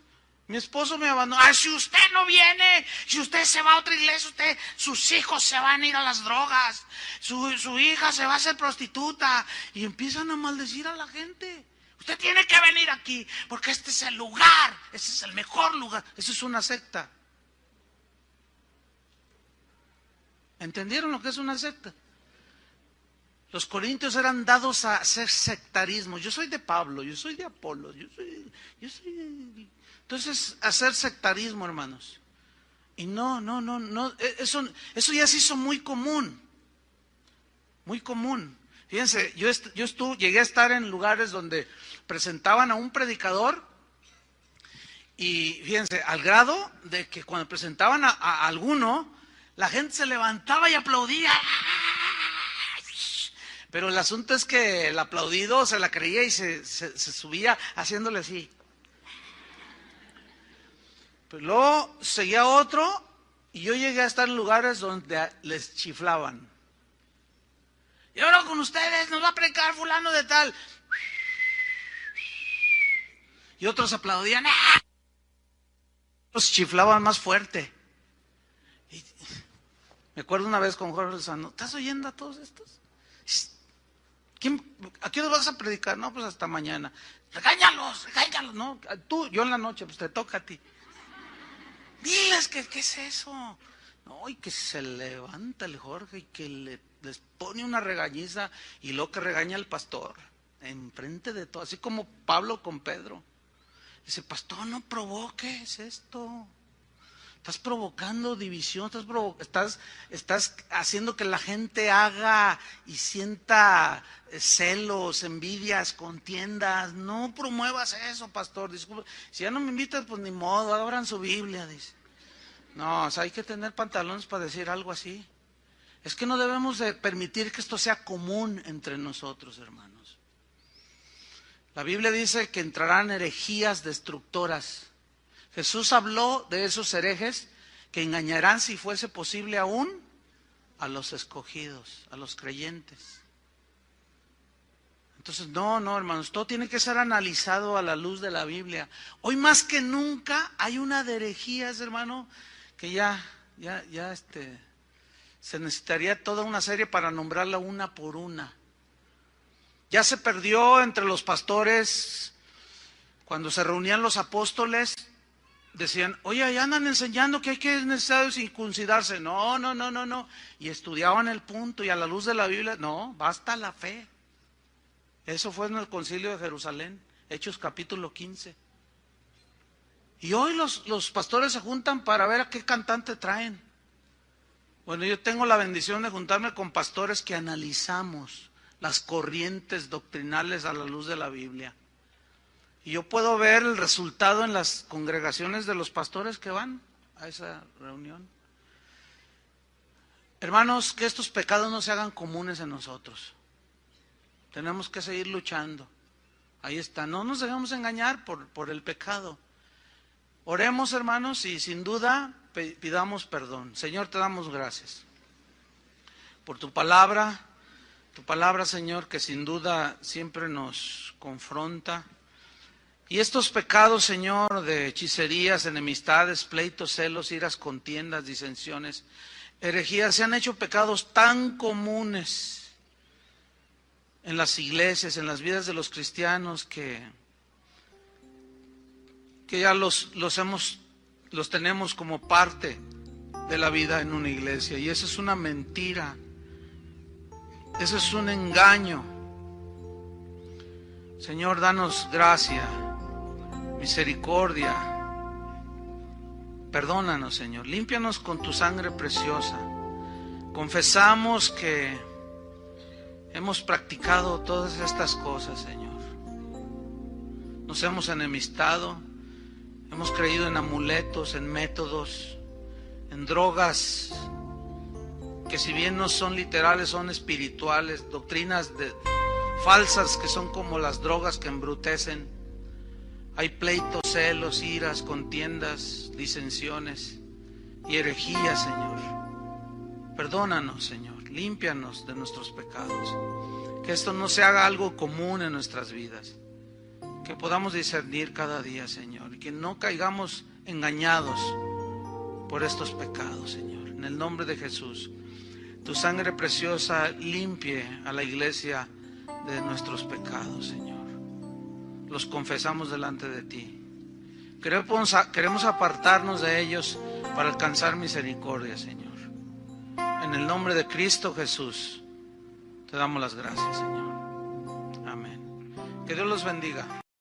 mi esposo me abandonó. Ah, si usted no viene, si usted se va a otra iglesia, sus hijos se van a ir a las drogas, su hija se va a hacer prostituta, y empiezan a maldecir a la gente. Usted tiene que venir aquí, porque este es el lugar, este es el mejor lugar. Eso es una secta. ¿Entendieron lo que es una secta? Los corintios eran dados a hacer sectarismo. Yo soy de Pablo, yo soy de Apolo, yo soy. Entonces, hacer sectarismo, hermanos. Y no, eso ya se hizo muy común. Muy común. Fíjense, llegué a estar en lugares donde presentaban a un predicador y fíjense, al grado de que cuando presentaban a alguno, la gente se levantaba y aplaudía. Pero el asunto es que el aplaudido se la creía y se subía haciéndole así. Pero luego seguía otro y yo llegué a estar en lugares donde les chiflaban. Y ahora con ustedes nos va a predicar fulano de tal. Y otros aplaudían. Los chiflaban más fuerte. Y me acuerdo una vez con Jorge Lozano, ¿estás oyendo a todos estos? ¿A qué hora vas a predicar? No, pues hasta mañana. Regáñalos, no, yo en la noche, pues te toca a ti. Diles que qué es eso. No, y que se levanta el Jorge y que les pone una regañiza y luego que regaña al pastor enfrente de todo, así como Pablo con Pedro. Dice, pastor, no provoques esto. Estás provocando división, estás haciendo que la gente haga y sienta celos, envidias, contiendas. No promuevas eso, pastor. Disculpe, si ya no me invitas, pues ni modo, abran su Biblia, dice. No, o sea, hay que tener pantalones para decir algo así. Es que no debemos de permitir que esto sea común entre nosotros, hermanos. La Biblia dice que entrarán herejías destructoras. Jesús habló de esos herejes que engañarán, si fuese posible aún, a los escogidos, a los creyentes. Entonces, no, hermanos, todo tiene que ser analizado a la luz de la Biblia. Hoy más que nunca hay una de herejías, hermano, que ya se necesitaría toda una serie para nombrarla una por una. Ya se perdió entre los pastores, cuando se reunían los apóstoles, decían, oye, ya andan enseñando que es necesario circuncidarse. No. Y estudiaban el punto y a la luz de la Biblia, no, basta la fe. Eso fue en el concilio de Jerusalén, Hechos capítulo 15. Y hoy los pastores se juntan para ver a qué cantante traen. Bueno, yo tengo la bendición de juntarme con pastores que analizamos las corrientes doctrinales a la luz de la Biblia. Y yo puedo ver el resultado en las congregaciones de los pastores que van a esa reunión. Hermanos, que estos pecados no se hagan comunes en nosotros. Tenemos que seguir luchando. Ahí está, no nos dejemos engañar por el pecado. Oremos, hermanos, y sin duda pidamos perdón. Señor, te damos gracias por tu palabra, Señor, que sin duda siempre nos confronta. Y estos pecados, Señor, de hechicerías, enemistades, pleitos, celos, iras, contiendas, disensiones, herejías, se han hecho pecados tan comunes en las iglesias, en las vidas de los cristianos, que ya los tenemos como parte de la vida en una iglesia. Y eso es una mentira, eso es un engaño. Señor, danos gracia, misericordia. Perdónanos, Señor, límpianos con tu sangre preciosa. Confesamos que hemos practicado todas estas cosas, Señor. Nos hemos enemistado, hemos creído en amuletos, en métodos, en drogas que si bien no son literales, son espirituales, doctrinas falsas que son como las drogas que embrutecen. Hay pleitos, celos, iras, contiendas, disensiones y herejías, Señor. Perdónanos, Señor, límpianos de nuestros pecados. Que esto no se haga algo común en nuestras vidas. Que podamos discernir cada día, Señor, y que no caigamos engañados por estos pecados, Señor. En el nombre de Jesús, tu sangre preciosa limpie a la iglesia de nuestros pecados, Señor. Los confesamos delante de ti. Queremos apartarnos de ellos para alcanzar misericordia, Señor. En el nombre de Cristo Jesús, Te damos las gracias, Señor. Amén. Que Dios los bendiga.